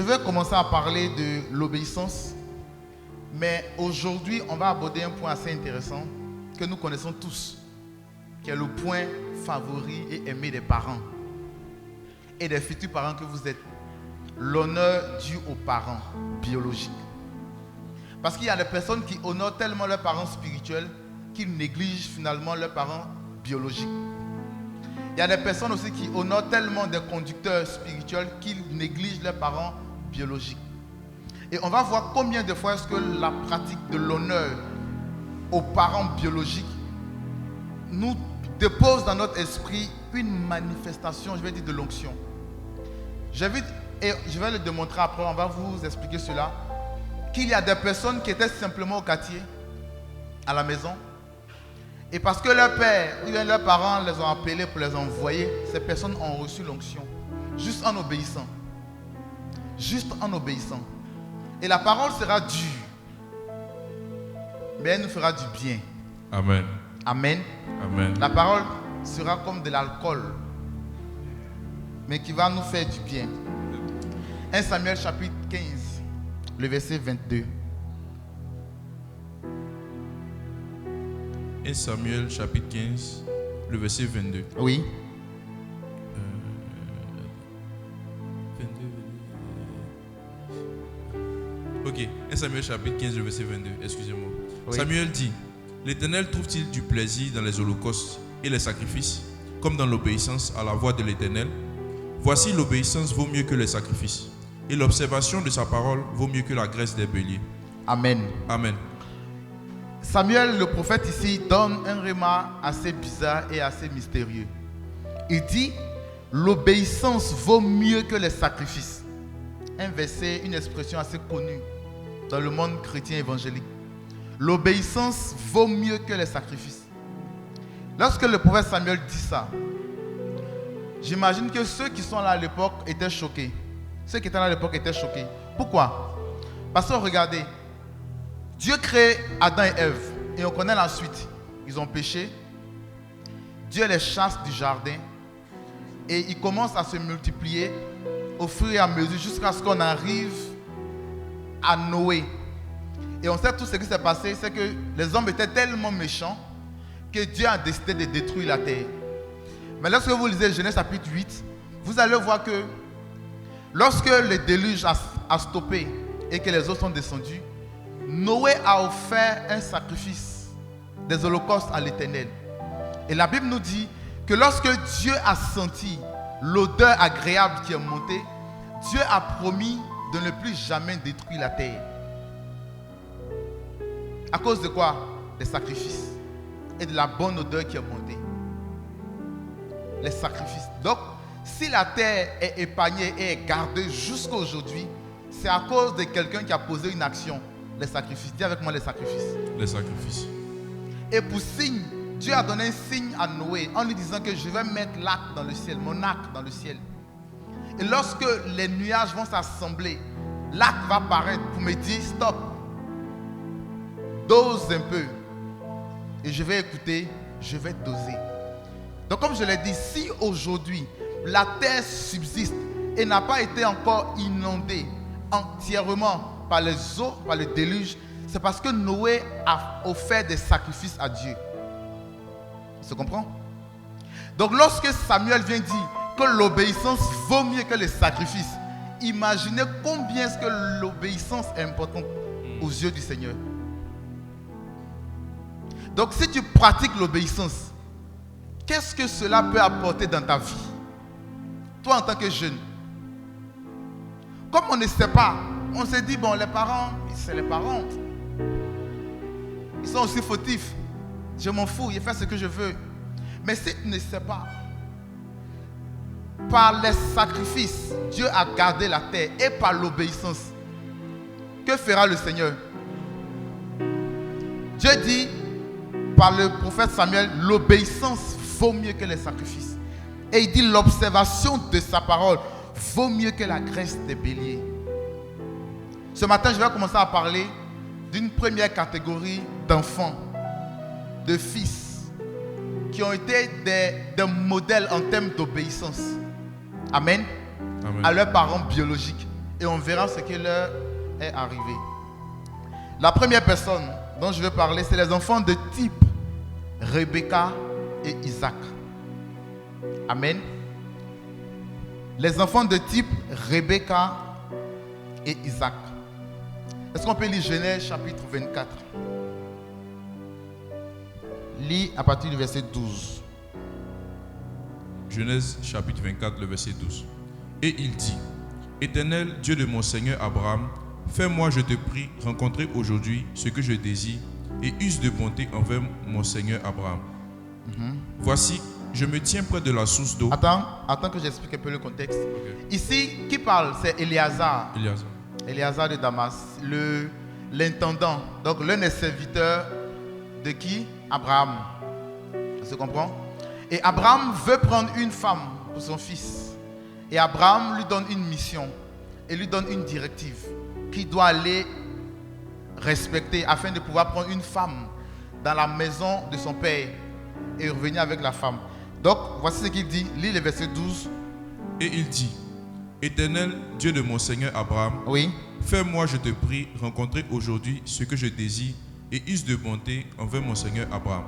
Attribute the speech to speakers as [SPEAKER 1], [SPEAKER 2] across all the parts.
[SPEAKER 1] Je vais commencer à parler de l'obéissance, mais aujourd'hui, on va aborder un point assez intéressant que nous connaissons tous, qui est le point favori et aimé des parents et des futurs parents que vous êtes. L'honneur dû aux parents biologiques. Parce qu'il y a des personnes qui honorent tellement leurs parents spirituels qu'ils négligent finalement leurs parents biologiques. Il y a des personnes aussi qui honorent tellement des conducteurs spirituels qu'ils négligent leurs parents biologiques. Et on va voir combien de fois est-ce que la pratique de l'honneur aux parents biologiques nous dépose dans notre esprit une manifestation, je vais dire, de l'onction. Et je vais le démontrer après, on va vous expliquer cela, qu'il y a des personnes qui étaient simplement au quartier, à la maison, et parce que leur père ou bien leurs parents les ont appelés pour les envoyer, ces personnes ont reçu l'onction, juste en obéissant. Juste en obéissant. Et la parole sera dure, mais elle nous fera du bien.
[SPEAKER 2] Amen.
[SPEAKER 1] Amen.
[SPEAKER 2] Amen.
[SPEAKER 1] La parole sera comme de l'alcool, mais qui va nous faire du bien. 1 Samuel chapitre 15, le verset 22.
[SPEAKER 2] 1 Samuel chapitre 15, le verset 22.
[SPEAKER 1] Oui.
[SPEAKER 2] 22. Ok, 1 Samuel chapitre 15, le verset 22. Excusez-moi.
[SPEAKER 1] Oui.
[SPEAKER 2] Samuel dit: L'Éternel trouve-t-il du plaisir dans les holocaustes et les sacrifices, comme dans l'obéissance à la voix de l'Éternel? Voici, l'obéissance vaut mieux que les sacrifices, et l'observation de sa parole vaut mieux que la graisse des béliers.
[SPEAKER 1] Amen.
[SPEAKER 2] Amen.
[SPEAKER 1] Samuel, le prophète ici, donne un réma assez bizarre et assez mystérieux. Il dit: l'obéissance vaut mieux que les sacrifices. Un verset, une expression assez connue dans le monde chrétien évangélique. L'obéissance vaut mieux que les sacrifices. Lorsque le prophète Samuel dit ça, j'imagine que ceux qui sont là à l'époque étaient choqués. Ceux qui étaient là à l'époque étaient choqués. Pourquoi? Parce que regardez, Dieu crée Adam et Ève et on connaît la suite. Ils ont péché. Dieu les chasse du jardin et ils commencent à se multiplier au fur et à mesure jusqu'à ce qu'on arrive à Noé. Et on sait tout ce qui s'est passé, c'est que les hommes étaient tellement méchants que Dieu a décidé de détruire la terre. Mais lorsque vous lisez Genèse chapitre 8, vous allez voir que lorsque le déluge a stoppé et que les eaux sont descendues, Noé a offert un sacrifice, des holocaustes à l'Éternel. Et la Bible nous dit que lorsque Dieu a senti l'odeur agréable qui est montée, Dieu a promis de ne plus jamais détruire la terre. À cause de quoi? Des sacrifices et de la bonne odeur qui est montée. Les sacrifices. Donc, si la terre est épargnée et est gardée jusqu'à aujourd'hui, c'est à cause de quelqu'un qui a posé une action. Les sacrifices. Dis avec moi les sacrifices.
[SPEAKER 2] Les sacrifices.
[SPEAKER 1] Et pour signe, Dieu a donné un signe à Noé en lui disant que je vais mettre l'arc dans le ciel, mon arc dans le ciel. Et lorsque les nuages vont s'assembler, l'arc va apparaître pour me dire stop. Dose un peu. Et je vais écouter, je vais doser. Donc comme je l'ai dit, si aujourd'hui la terre subsiste et n'a pas été encore inondée entièrement par les eaux, par le déluge, c'est parce que Noé a offert des sacrifices à Dieu. Tu comprends? Donc lorsque Samuel vient dire que l'obéissance vaut mieux que les sacrifices, imaginez combien est-ce que l'obéissance est importante aux yeux du Seigneur. Donc si tu pratiques l'obéissance, qu'est-ce que cela peut apporter dans ta vie? Toi en tant que jeune. Comme on ne sait pas, on se dit, bon, les parents, c'est les parents. Ils sont aussi fautifs. Je m'en fous, je fais ce que je veux. Mais si tu ne sais pas, par les sacrifices, Dieu a gardé la terre et par l'obéissance, que fera le Seigneur? Dieu dit, par le prophète Samuel, l'obéissance vaut mieux que les sacrifices. Et il dit, l'observation de sa parole vaut mieux que la graisse des béliers. Ce matin, je vais commencer à parler d'une première catégorie d'enfants, de fils, qui ont été des modèles en termes d'obéissance. Amen.
[SPEAKER 2] Amen.
[SPEAKER 1] À leurs parents biologiques. et on verra ce qui leur est arrivé. La première personne dont je veux parler, c'est les enfants de type Rebecca et Isaac. Amen. Les enfants de type Rebecca et Isaac. Est-ce qu'on peut lire Genèse chapitre 24? Lis à partir du verset 12.
[SPEAKER 2] Genèse chapitre 24, le verset 12. Et il dit, Éternel, Dieu de mon Seigneur Abraham, fais-moi, je te prie, rencontrer aujourd'hui ce que je désire et use de bonté envers mon Seigneur Abraham. Voici, je me tiens près de la source d'eau.
[SPEAKER 1] Attends que j'explique un peu le contexte.
[SPEAKER 2] Okay.
[SPEAKER 1] Ici, qui parle? C'est Éléazar.
[SPEAKER 2] Éléazar
[SPEAKER 1] De Damas, l'intendant. Donc l'un des serviteurs de qui? Abraham. Ça se comprend? Et Abraham veut prendre une femme pour son fils. Et Abraham lui donne une mission et lui donne une directive qu'il doit aller respecter afin de pouvoir prendre une femme dans la maison de son père et revenir avec la femme. Donc voici ce qu'il dit. Lis le verset 12.
[SPEAKER 2] Et il dit, Éternel, Dieu de mon Seigneur Abraham,
[SPEAKER 1] oui.
[SPEAKER 2] Fais-moi, je te prie, rencontrer aujourd'hui ce que je désire et use de bonté envers mon Seigneur Abraham.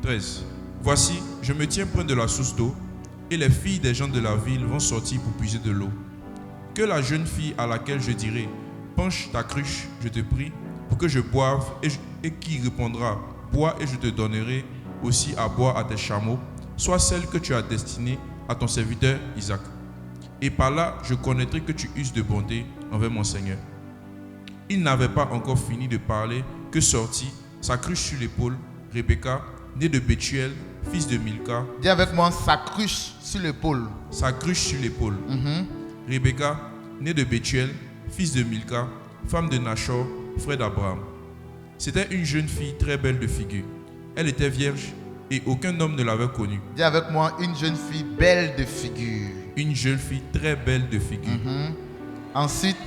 [SPEAKER 2] 13. Voici, je me tiens près de la source d'eau et les filles des gens de la ville vont sortir pour puiser de l'eau. Que la jeune fille à laquelle je dirai, penche ta cruche, je te prie, pour que je boive et qui répondra, bois et je te donnerai aussi à boire à tes chameaux, soit celle que tu as destinée à ton serviteur Isaac. Et par là, je connaîtrai que tu uses de bonté envers mon Seigneur. Il n'avait pas encore fini de parler que sortit, sa cruche sur l'épaule, Rebecca, née de Bethuel, fils de Milca.
[SPEAKER 1] Dis avec moi, sa cruche sur l'épaule.
[SPEAKER 2] Sa cruche sur l'épaule. Rebecca, née de Bethuel, fils de Milca, femme de Nachor, frère d'Abraham. C'était une jeune fille très belle de figure. Elle était vierge et aucun homme ne l'avait connue.
[SPEAKER 1] Dis avec moi, une jeune fille belle de figure.
[SPEAKER 2] Une jeune fille très belle de figure.
[SPEAKER 1] Ensuite,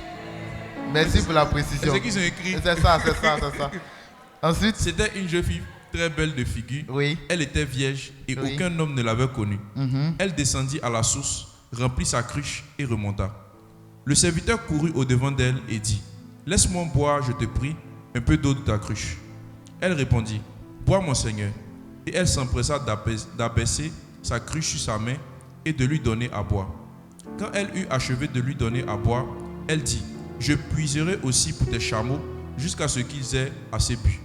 [SPEAKER 1] merci pour la précision.
[SPEAKER 2] C'est ce qu'ils ont écrit.
[SPEAKER 1] C'est ça. Ensuite,
[SPEAKER 2] c'était une jeune fille très belle de figure.
[SPEAKER 1] Oui.
[SPEAKER 2] Elle était vierge et aucun homme ne l'avait connue. Elle descendit à la source, remplit sa cruche et remonta. Le serviteur courut au-devant d'elle et dit, laisse-moi boire, je te prie, un peu d'eau de ta cruche. Elle répondit, bois mon Seigneur. Et elle s'empressa d'abaisser sa cruche sur sa main et de lui donner à boire. Quand elle eut achevé de lui donner à boire, elle dit, je puiserai aussi pour tes chameaux jusqu'à ce qu'ils aient assez bu.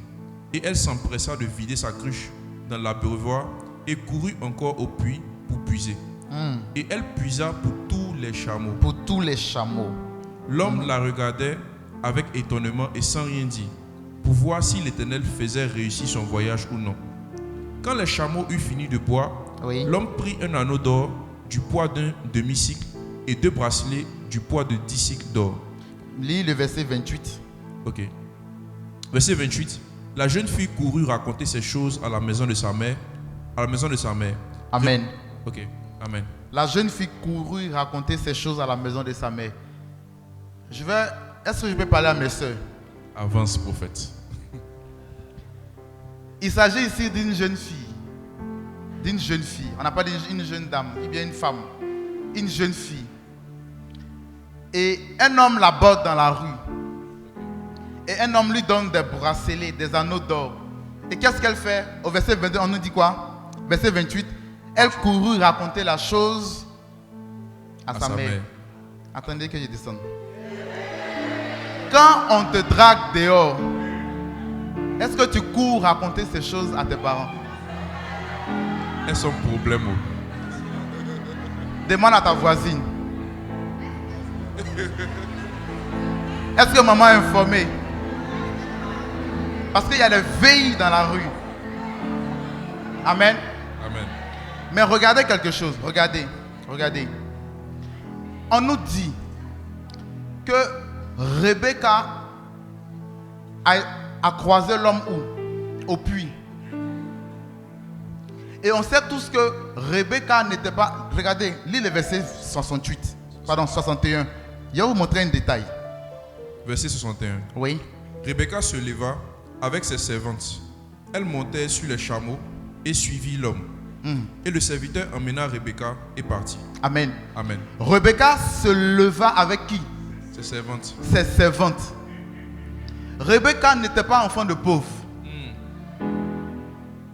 [SPEAKER 2] Et elle s'empressa de vider sa cruche dans l'abreuvoir et courut encore au puits pour puiser. Et elle puisa pour tous les chameaux.
[SPEAKER 1] Pour tous les chameaux.
[SPEAKER 2] L'homme la regardait avec étonnement et sans rien dire, pour voir si l'Éternel faisait réussir son voyage ou non. Quand les chameaux eurent fini de boire, l'homme prit un anneau d'or du poids d'un demi-cycle et 2 bracelets du poids de 10 cycles d'or. Lis
[SPEAKER 1] le verset 28.
[SPEAKER 2] Ok. Verset 28. La jeune fille courut raconter ces choses à la maison de sa mère.
[SPEAKER 1] Amen.
[SPEAKER 2] Ok. Amen.
[SPEAKER 1] La jeune fille courut raconter ces choses à la maison de sa mère. Est-ce que je peux parler à mes soeurs?
[SPEAKER 2] Avance, prophète.
[SPEAKER 1] Il s'agit ici d'une jeune fille. D'une jeune fille. On n'a pas dit une jeune dame, ou bien une femme. Une jeune fille. Et un homme l'aborde dans la rue. Et un homme lui donne des bracelets, des anneaux d'or. Et qu'est-ce qu'elle fait? Au verset 22, on nous dit quoi? Verset 28. Elle courut raconter la chose à sa mère. Attendez que je descende. Quand on te drague dehors, est-ce que tu cours raconter ces choses à tes parents?
[SPEAKER 2] Elles sont problème.
[SPEAKER 1] Demande à ta voisine. Est-ce que maman est informée? Parce qu'il y a des veilles dans la rue. Amen.
[SPEAKER 2] Amen.
[SPEAKER 1] Mais regardez quelque chose. Regardez. On nous dit que Rebecca a croisé l'homme où? Au puits. Et on sait tous que Rebecca n'était pas... Regardez, lis le verset 61. Je vais vous montrer un détail.
[SPEAKER 2] Verset 61.
[SPEAKER 1] Oui.
[SPEAKER 2] Rebecca se leva avec ses servantes. Elle montait sur les chameaux et suivit l'homme. Et le serviteur emmena Rebecca et partit.
[SPEAKER 1] Amen.
[SPEAKER 2] Amen.
[SPEAKER 1] Rebecca se leva avec qui?
[SPEAKER 2] Ses servantes.
[SPEAKER 1] Ses servantes. Rebecca n'était pas enfant de pauvre.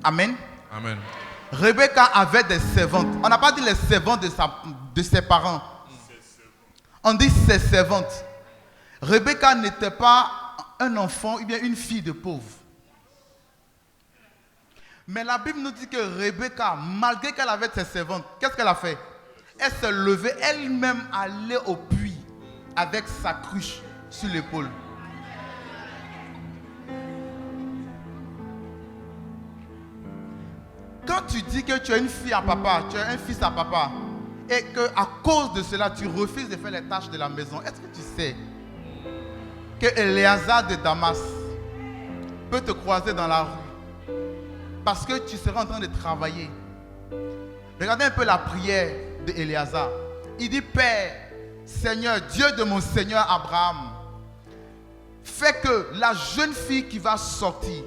[SPEAKER 1] Amen.
[SPEAKER 2] Amen.
[SPEAKER 1] Rebecca avait des servantes. On n'a pas dit les servantes de ses parents. On dit ses servantes. Rebecca n'était pas un enfant ou bien une fille de pauvre. Mais la Bible nous dit que Rebecca, malgré qu'elle avait ses servantes, qu'est-ce qu'elle a fait? Elle s'est levée elle-même, allée au puits avec sa cruche sur l'épaule. Quand tu dis que tu es une fille à papa, tu es un fils à papa, et qu'à cause de cela, tu refuses de faire les tâches de la maison, est-ce que tu sais que Éléazar de Damas peut te croiser dans la rue parce que tu seras en train de travailler? Regardez un peu la prière d'Éléazar. Il dit: Père, Seigneur, Dieu de mon Seigneur Abraham, fais que la jeune fille qui va sortir,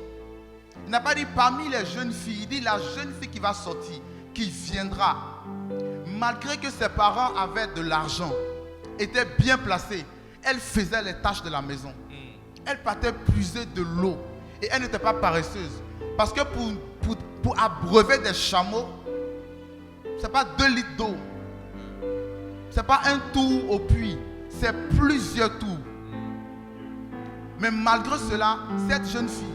[SPEAKER 1] il n'a pas dit parmi les jeunes filles, il dit la jeune fille qui va sortir, qui viendra, malgré que ses parents avaient de l'argent, était bien placée, elle faisait les tâches de la maison. Elle partait puiser de l'eau et elle n'était pas paresseuse. Parce que pour abreuver des chameaux, ce n'est pas 2 litres d'eau. Ce n'est pas un tour au puits, c'est plusieurs tours. Mais malgré cela, cette jeune fille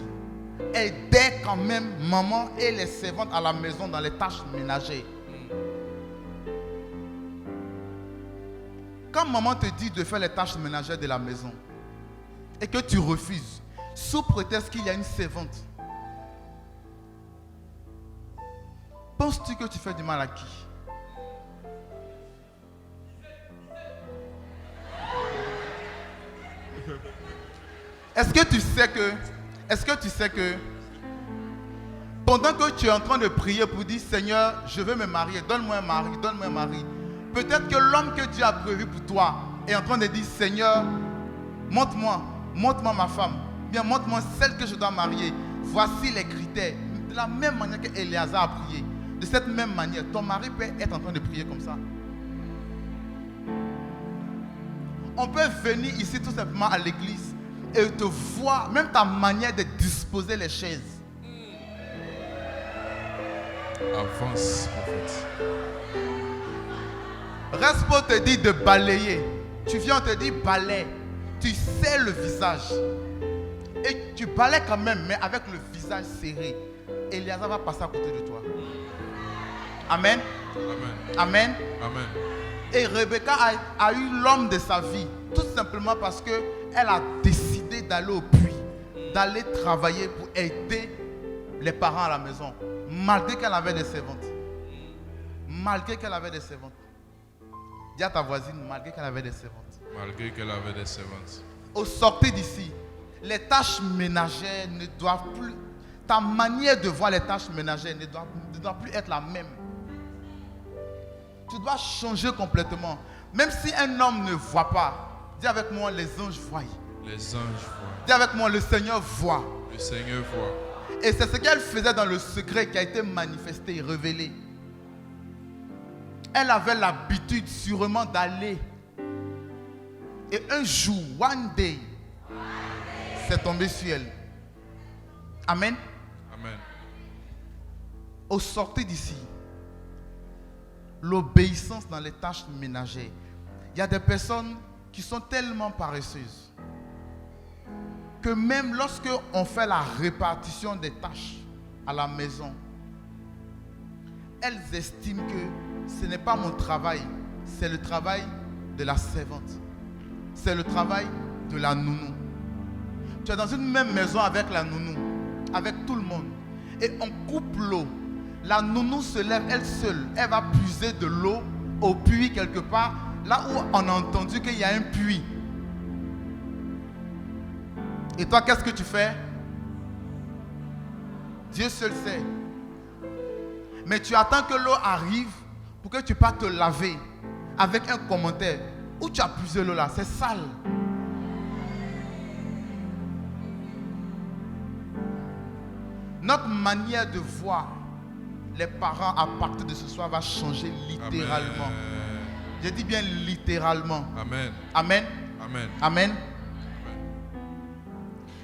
[SPEAKER 1] aidait quand même maman et les servantes à la maison dans les tâches ménagères. Quand maman te dit de faire les tâches ménagères de la maison et que tu refuses, sous prétexte qu'il y a une servante, penses-tu que tu fais du mal à qui? Est-ce que tu sais que pendant que tu es en train de prier pour dire: Seigneur, je veux me marier, donne-moi un mari, donne-moi un mari, peut-être que l'homme que Dieu a prévu pour toi est en train de dire: Seigneur, montre-moi ma femme, bien montre-moi celle que je dois marier, voici les critères. De la même manière que Éléazar a prié, de cette même manière, ton mari peut être en train de prier comme ça. On peut venir ici tout simplement à l'église et te voir, même ta manière de disposer les chaises.
[SPEAKER 2] Avance, prophète.
[SPEAKER 1] Reste pour te dire de balayer. Tu viens, on te dit balaye. Tu serres le visage. Et tu balayes quand même, mais avec le visage serré. Éléazar va passer à côté de toi. Amen.
[SPEAKER 2] Amen.
[SPEAKER 1] Amen.
[SPEAKER 2] Amen.
[SPEAKER 1] Et Rebecca a eu l'homme de sa vie, tout simplement parce qu'elle a décidé d'aller au puits, d'aller travailler pour aider les parents à la maison, malgré qu'elle avait des servantes. Malgré qu'elle avait des servantes. Dis à ta voisine, malgré qu'elle avait des servantes.
[SPEAKER 2] Malgré qu'elle avait des servantes.
[SPEAKER 1] Au sortir d'ici, les tâches ménagères ne doivent plus... Ta manière de voir les tâches ménagères ne doit plus être la même. Tu dois changer complètement. Même si un homme ne voit pas, dis avec moi, les anges voient.
[SPEAKER 2] Les anges voient.
[SPEAKER 1] Dis avec moi, le Seigneur voit.
[SPEAKER 2] Le Seigneur voit.
[SPEAKER 1] Et c'est ce qu'elle faisait dans le secret qui a été manifesté, révélé. Elle avait l'habitude sûrement d'aller. Et un jour, one day, c'est tombé sur elle. Amen.
[SPEAKER 2] Amen.
[SPEAKER 1] Au sortir d'ici, l'obéissance dans les tâches ménagères. Il y a des personnes qui sont tellement paresseuses que même lorsque on fait la répartition des tâches à la maison, elles estiment que ce n'est pas mon travail, c'est le travail de la servante, c'est le travail de la nounou. Tu es dans une même maison avec la nounou, avec tout le monde, et on coupe l'eau. La nounou se lève elle seule, elle va puiser de l'eau au puits quelque part, là où on a entendu qu'il y a un puits. Et toi, qu'est-ce que tu fais? Dieu seul sait. Mais tu attends que l'eau arrive pour que tu partes te laver avec un commentaire. Où tu as puisé l'eau là? C'est sale. Notre manière de voir les parents à partir de ce soir vont changer littéralement.
[SPEAKER 2] Amen.
[SPEAKER 1] Je dis bien littéralement.
[SPEAKER 2] Amen.
[SPEAKER 1] Amen.
[SPEAKER 2] Amen.
[SPEAKER 1] Amen.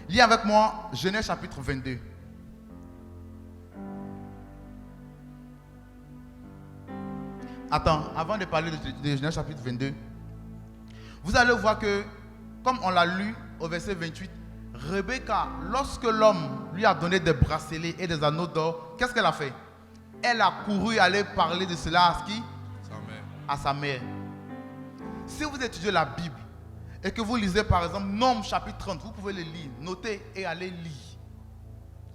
[SPEAKER 1] Lis avec moi Genèse chapitre 22. Attends, avant de parler de Genèse chapitre 22, vous allez voir que, comme on l'a lu au verset 28, Rebecca, lorsque l'homme lui a donné des bracelets et des anneaux d'or, qu'est-ce qu'elle a fait? Elle a couru aller parler de cela à qui?
[SPEAKER 2] Sa mère.
[SPEAKER 1] À sa mère. Si vous étudiez la Bible et que vous lisez par exemple Nombres chapitre 30, vous pouvez le lire, notez et allez lire.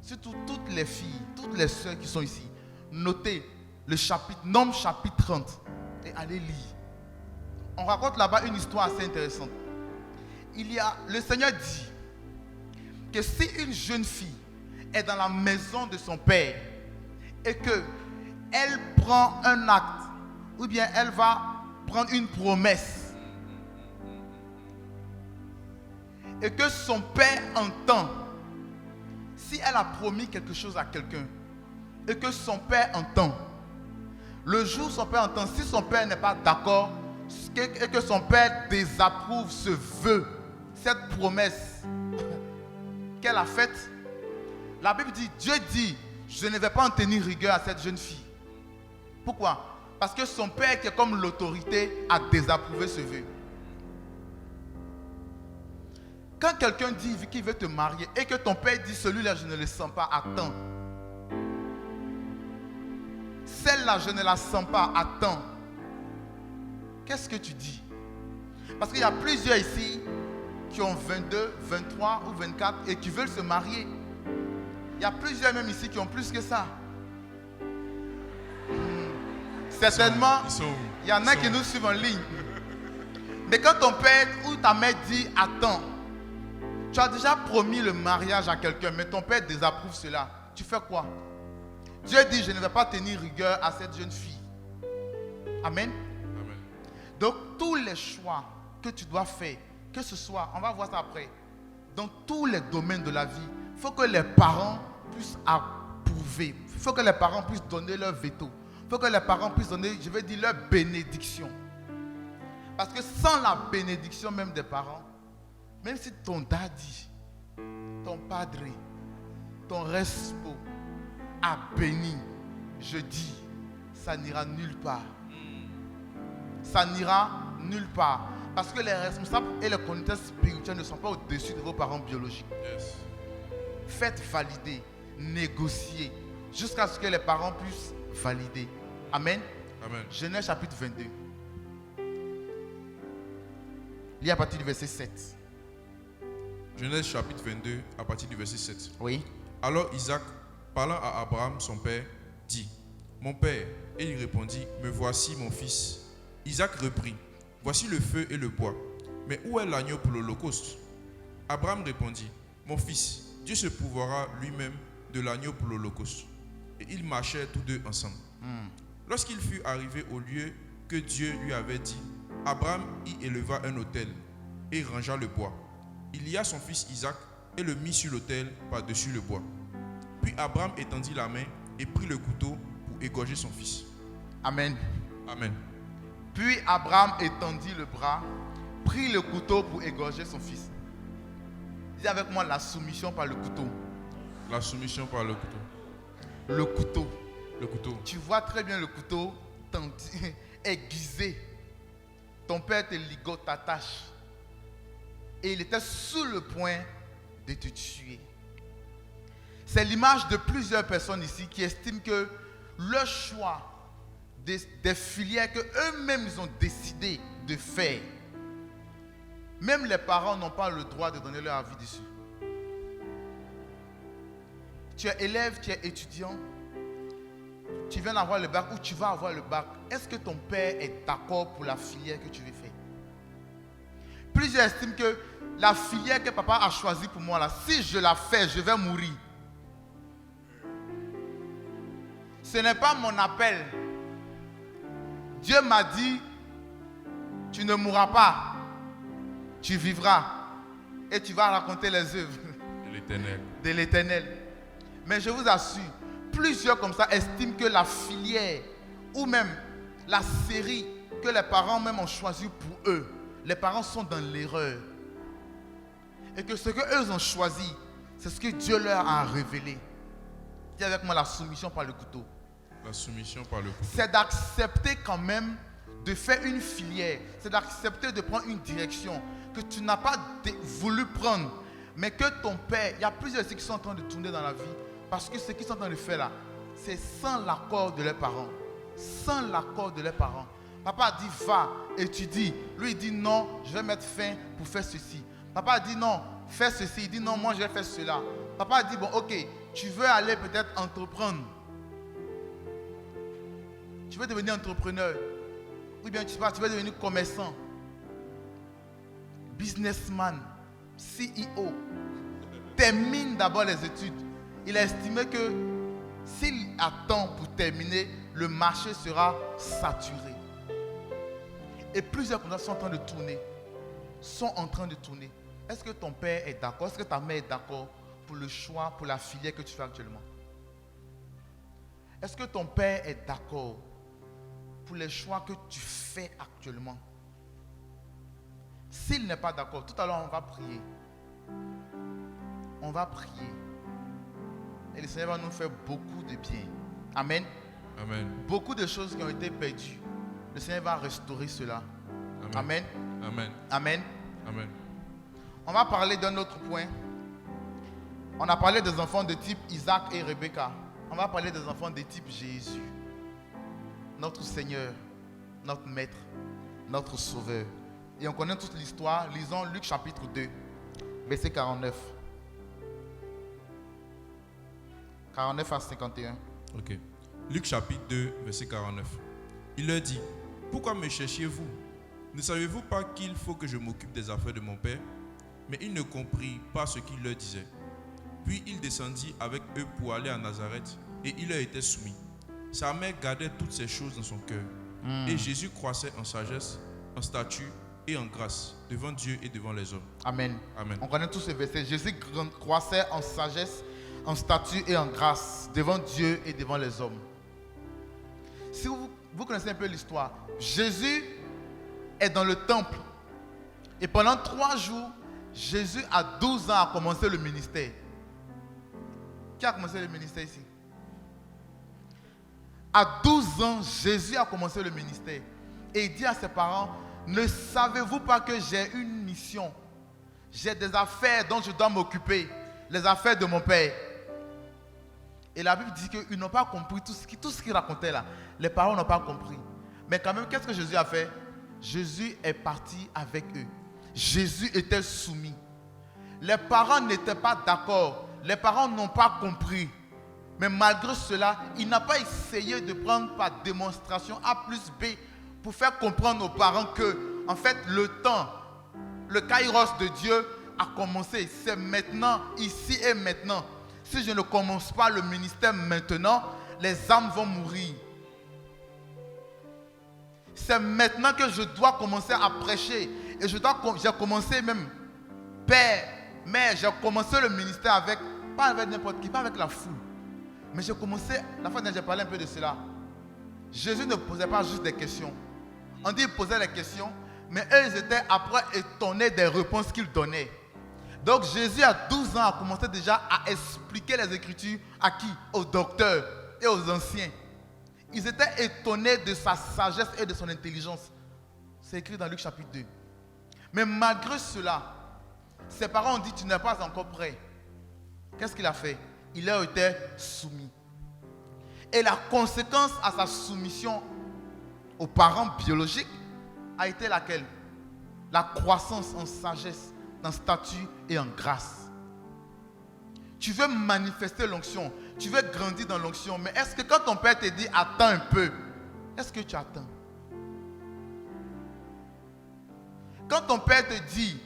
[SPEAKER 1] Surtout toutes les filles, toutes les sœurs qui sont ici, notez le chapitre, Nombres chapitre 30 et allez lire. On raconte là-bas une histoire assez intéressante. Le Seigneur dit que si une jeune fille est dans la maison de son père et que elle prend un acte ou bien elle va prendre une promesse et que son père entend, si elle a promis quelque chose à quelqu'un et que son père entend, le jour où son père entend, si son père n'est pas d'accord et que son père désapprouve ce vœu, cette promesse qu'elle a faite, la Bible dit, Dieu dit, je ne vais pas en tenir rigueur à cette jeune fille. Pourquoi? Parce que son père, qui est comme l'autorité, a désapprouvé ce vœu. Quand quelqu'un dit qu'il veut te marier et que ton père dit, celui-là je ne le sens pas, attends. Celle-là je ne la sens pas, attends. Qu'est-ce que tu dis? Parce qu'il y a plusieurs ici qui ont 22, 23 ou 24 et qui veulent se marier. Il y a plusieurs même ici qui ont plus que ça. Certainement, il y en a qui nous suivent en ligne. Mais quand ton père ou ta mère dit attends, tu as déjà promis le mariage à quelqu'un, mais ton père désapprouve cela, tu fais quoi? Dieu dit je ne vais pas tenir rigueur à cette jeune fille. Amen.
[SPEAKER 2] Amen.
[SPEAKER 1] Donc tous les choix que tu dois faire, que ce soit, on va voir ça après, dans tous les domaines de la vie, il faut que les parents puissent approuver. Il faut que les parents puissent donner leur veto. Il faut que les parents puissent donner, je vais dire, leur bénédiction. Parce que sans la bénédiction même des parents, même si ton daddy, ton padre, ton respo a béni, je dis, ça n'ira nulle part. Ça n'ira nulle part. Parce que les responsables et les conducteurs spirituels ne sont pas au-dessus de vos parents biologiques.
[SPEAKER 2] Yes.
[SPEAKER 1] Faites valider, négocier, jusqu'à ce que les parents puissent valider. Amen.
[SPEAKER 2] Amen.
[SPEAKER 1] Genèse chapitre 22. Lis à partir du verset 7.
[SPEAKER 2] Genèse chapitre 22 à partir du verset 7.
[SPEAKER 1] Oui.
[SPEAKER 2] Alors Isaac, parlant à Abraham son père, dit, mon père. Et il répondit, me voici mon fils. Isaac reprit, voici le feu et le bois, mais où est l'agneau pour l'holocauste? Abraham répondit, mon fils, Dieu se pourvoira lui-même de l'agneau pour l'holocauste. Et ils marchèrent tous deux ensemble. Lorsqu'il fut arrivé au lieu que Dieu lui avait dit, Abraham y éleva un autel et rangea le bois. Il lia son fils Isaac et le mit sur l'autel par-dessus le bois. Puis Abraham étendit la main et prit le couteau pour égorger son fils.
[SPEAKER 1] Amen.
[SPEAKER 2] Amen.
[SPEAKER 1] Puis Abraham étendit le bras, prit le couteau pour égorger son fils. Dis avec moi la soumission par le couteau.
[SPEAKER 2] La soumission par le couteau.
[SPEAKER 1] Le couteau.
[SPEAKER 2] Le couteau.
[SPEAKER 1] Tu vois très bien le couteau aiguisé. Ton père te ligote, t'attache. Et il était sur le point de te tuer. C'est l'image de plusieurs personnes ici qui estiment que le choix des filières que eux-mêmes ils ont décidé de faire, même les parents n'ont pas le droit de donner leur avis dessus. Tu es élève, tu es étudiant, tu viens d'avoir le bac ou tu vas avoir le bac. Est-ce que ton père est d'accord pour la filière que tu veux faire? Plusieurs estiment que la filière que papa a choisie pour moi, là, si je la fais, je vais mourir. Ce n'est pas mon appel. Dieu m'a dit, tu ne mourras pas, tu vivras et tu vas raconter les œuvres
[SPEAKER 2] De l'Éternel.
[SPEAKER 1] de l'Éternel. Mais je vous assure, Plusieurs comme ça estiment que la filière ou même la série que les parents même ont choisi pour eux, les parents sont dans l'erreur. Et que ce qu'eux ont choisi, c'est ce que Dieu leur a révélé. Dis avec moi la soumission par le couteau.
[SPEAKER 2] La soumission par le couteau.
[SPEAKER 1] C'est d'accepter quand même de faire une filière. C'est d'accepter de prendre une direction que tu n'as pas voulu prendre. Mais que ton père, il y a plusieurs qui sont en train de tourner dans la vie. Parce que ce qu'ils sont en train de faire là, c'est sans l'accord de leurs parents. Sans l'accord de leurs parents. Papa a dit va, étudie. Lui il dit non, je vais mettre fin pour faire ceci. Papa a dit non, fais ceci. Il dit non, moi je vais faire cela. Papa a dit bon ok, tu veux aller peut-être entreprendre. Tu veux devenir entrepreneur. Ou bien tu veux devenir commerçant. Businessman. CEO. Termine d'abord les études. Il a estimé que s'il attend pour terminer, le marché sera saturé. Et plusieurs comme ça sont en train de tourner. Est-ce que ton père est d'accord? Est-ce que ta mère est d'accord pour le choix, pour la filière que tu fais actuellement? Est-ce que ton père est d'accord pour les choix que tu fais actuellement? S'il n'est pas d'accord, tout à l'heure on va prier. On va prier. Et le Seigneur va nous faire beaucoup de bien. Amen.
[SPEAKER 2] Amen.
[SPEAKER 1] Beaucoup de choses qui ont été perdues. Le Seigneur va restaurer cela. Amen.
[SPEAKER 2] Amen.
[SPEAKER 1] Amen.
[SPEAKER 2] Amen.
[SPEAKER 1] On va parler d'un autre point. On a parlé des enfants de type Isaac et Rebecca. On va parler des enfants de type Jésus. Notre Seigneur, notre Maître, notre Sauveur. Et on connaît toute l'histoire. Lisons Luc chapitre 2, verset 49. 49 à 51.
[SPEAKER 2] Ok. Luc chapitre 2, verset 49. Il leur dit, pourquoi me cherchiez-vous? Ne savez-vous pas qu'il faut que je m'occupe des affaires de mon père? Mais ils ne comprirent pas ce qu'il leur disait. Puis il descendit avec eux pour aller à Nazareth et il leur était soumis. Sa mère gardait toutes ces choses dans son cœur. Et Jésus croissait en sagesse, en stature et en grâce devant Dieu et devant les hommes.
[SPEAKER 1] Amen.
[SPEAKER 2] Amen.
[SPEAKER 1] On connaît tous ces versets. Jésus croissait en sagesse, en stature et en grâce devant Dieu et devant les hommes. Si vous connaissez un peu l'histoire, Jésus est dans le temple. Et pendant 3 jours, Jésus à 12 ans a commencé le ministère. Qui a commencé le ministère ici? À 12 ans, Jésus a commencé le ministère. Et il dit à ses parents, ne savez-vous pas que j'ai une mission? J'ai des affaires dont je dois m'occuper. Les affaires de mon père. Et la Bible dit qu'ils n'ont pas compris tout ce qu'il racontait là. Les parents n'ont pas compris. Mais quand même, qu'est-ce que Jésus a fait? Jésus est parti avec eux. Jésus était soumis. Les parents n'étaient pas d'accord. Les parents n'ont pas compris. Mais malgré cela, il n'a pas essayé de prendre par démonstration A plus B pour faire comprendre aux parents que, en fait, le temps, le kairos de Dieu a commencé. C'est maintenant, ici et maintenant. Si je ne commence pas le ministère maintenant, les âmes vont mourir. C'est maintenant que je dois commencer à prêcher. Et j'ai commencé même, père, mère, j'ai commencé le ministère avec, pas avec n'importe qui, pas avec la foule. Mais j'ai commencé, la fois dernière j'ai parlé un peu de cela. Jésus ne posait pas juste des questions. On dit qu'il posait des questions, mais eux ils étaient après étonnés des réponses qu'il donnait. Donc Jésus à 12 ans a commencé déjà à expliquer les Écritures à qui? Aux docteurs et aux anciens. Ils étaient étonnés de sa sagesse et de son intelligence. C'est écrit dans Luc chapitre 2. Mais malgré cela, ses parents ont dit tu n'es pas encore prêt. Qu'est-ce qu'il a fait? Il leur était soumis. Et la conséquence à sa soumission aux parents biologiques a été laquelle? La croissance en sagesse, en stature et en grâce. Tu veux manifester l'onction, tu veux grandir dans l'onction, mais est-ce que quand ton père te dit attends un peu, est-ce que tu attends? Quand ton père te dit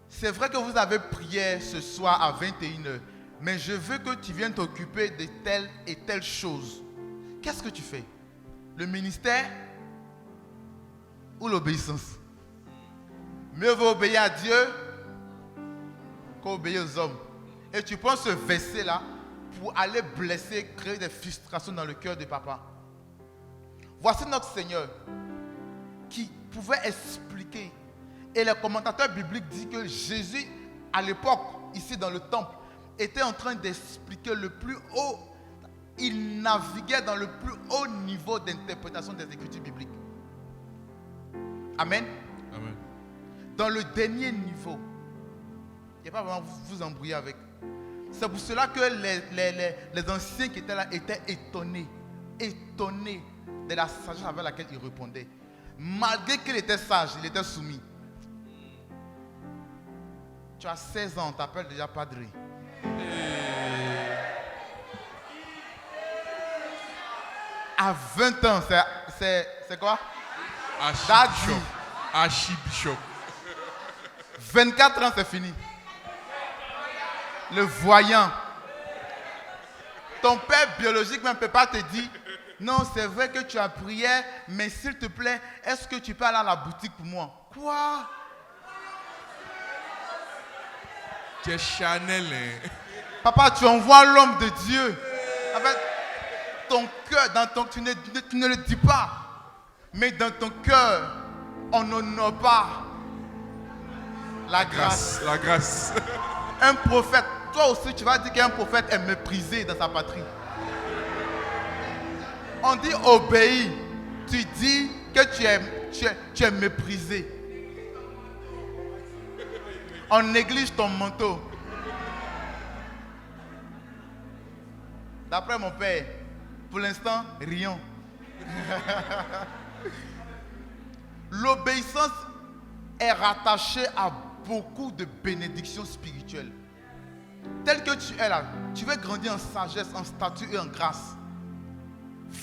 [SPEAKER 1] c'est vrai que vous avez prié ce soir à 21h, mais je veux que tu viennes t'occuper de telle et telle chose, qu'est-ce que tu fais? Le ministère ou l'obéissance? Mieux vaut obéir à Dieu qu'obéir aux hommes. Et tu prends ce verset-là pour aller blesser, créer des frustrations dans le cœur de papa. Voici notre Seigneur qui pouvait expliquer. Et les commentateurs bibliques disent que Jésus, à l'époque, ici dans le temple, était en train d'expliquer le plus haut. Il naviguait dans le plus haut niveau d'interprétation des Écritures bibliques. Amen.
[SPEAKER 2] Amen.
[SPEAKER 1] Dans le dernier niveau. Il n'y a pas vraiment vous embrouiller avec. C'est pour cela que les anciens qui étaient là étaient étonnés. Étonnés de la sagesse avec laquelle il répondait. Malgré qu'il était sage, il était soumis. Tu as 16 ans, on t'appelle déjà padre. À 20 ans, c'est quoi?
[SPEAKER 2] Archibishop. Archibishop.
[SPEAKER 1] 24 ans, c'est fini. Le voyant. Ton père biologique ne peut pas te dire, non, c'est vrai que tu as prié, mais s'il te plaît, est-ce que tu peux aller à la boutique pour moi? Quoi?
[SPEAKER 2] Tu es Chanel. Hein?
[SPEAKER 1] Papa, tu envoies l'homme de Dieu. Avec ton cœur, tu ne le dis pas. Mais dans ton cœur, on n'honore pas la grâce.
[SPEAKER 2] La grâce.
[SPEAKER 1] Un prophète, toi aussi tu vas dire qu'un prophète est méprisé dans sa patrie. On dit obéis, tu dis que tu es méprisé. On néglige ton manteau. D'après mon père, pour l'instant, rien. L'obéissance est rattachée à beaucoup de bénédictions spirituelles. Tel que tu es là, tu veux grandir en sagesse, en statut et en grâce.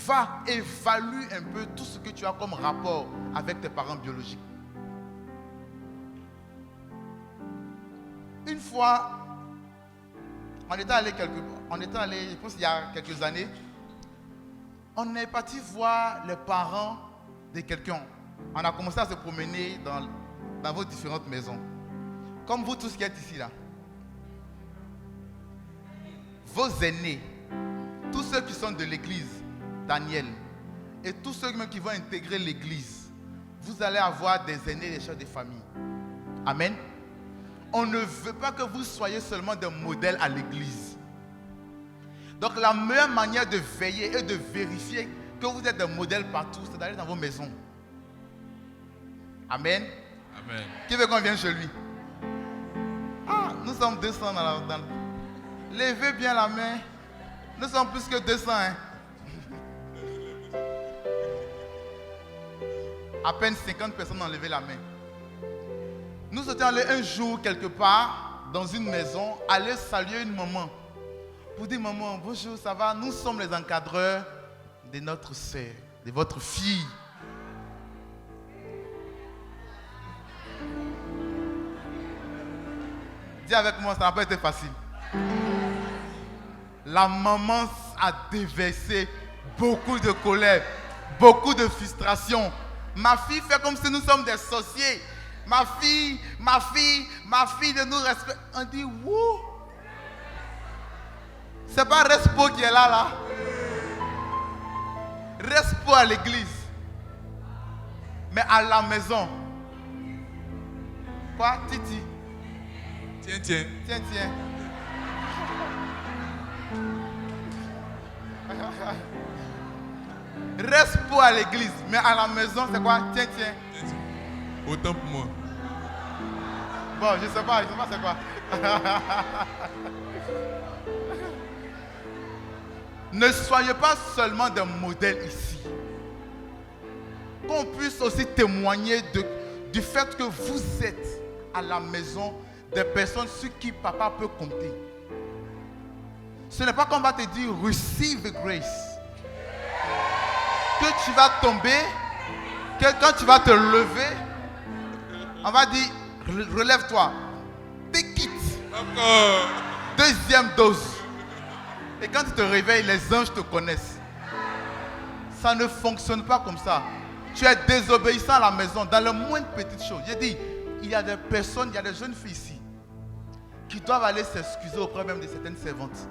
[SPEAKER 1] Va, évalue un peu tout ce que tu as comme rapport avec tes parents biologiques. Une fois, on était allé, je pense il y a quelques années, on est parti voir les parents de quelqu'un. On a commencé à se promener dans vos différentes maisons. Comme vous tous qui êtes ici là. Vos aînés, tous ceux qui sont de l'église, Daniel, et tous ceux même qui vont intégrer l'église, vous allez avoir des aînés, des chefs de famille. Amen. On ne veut pas que vous soyez seulement des modèles à l'église. Donc la meilleure manière de veiller et de vérifier que vous êtes des modèles partout, c'est d'aller dans vos maisons. Amen.
[SPEAKER 2] Amen.
[SPEAKER 1] Qui veut qu'on vienne chez lui? Ah, nous sommes 200 dans levez bien la main. Nous sommes plus que 200. Hein? À peine 50 personnes ont levé la main. Nous sommes allés un jour quelque part dans une maison, aller saluer une maman. Pour dire maman, bonjour, ça va? Nous sommes les encadreurs de notre sœur, de votre fille. Dis avec moi, ça n'a pas été facile. La maman a déversé beaucoup de colère, beaucoup de frustration. Ma fille fait comme si nous sommes des sorciers. Ma fille de nous respecte. On dit, wouh! C'est pas Respo qui est là. Respo à l'église. Mais à la maison. Quoi, Titi?
[SPEAKER 2] Tiens.
[SPEAKER 1] Respo à l'église. Mais à la maison, c'est quoi? Tiens.
[SPEAKER 2] Autant pour moi.
[SPEAKER 1] Bon, je sais pas c'est quoi. Ne soyez pas seulement des modèles ici. Qu'on puisse aussi témoigner du fait que vous êtes à la maison des personnes sur qui papa peut compter. Ce n'est pas qu'on va te dire receive grace. Que tu vas tomber, que quand tu vas te lever, on va dire relève-toi. Take it.
[SPEAKER 2] Encore.
[SPEAKER 1] Deuxième dose. Et quand tu te réveilles, les anges te connaissent. Ça ne fonctionne pas comme ça. Tu es désobéissant à la maison dans les moindres petites choses. J'ai dit, il y a des personnes, il y a des jeunes filles ici qui doivent aller s'excuser auprès même de certaines servantes.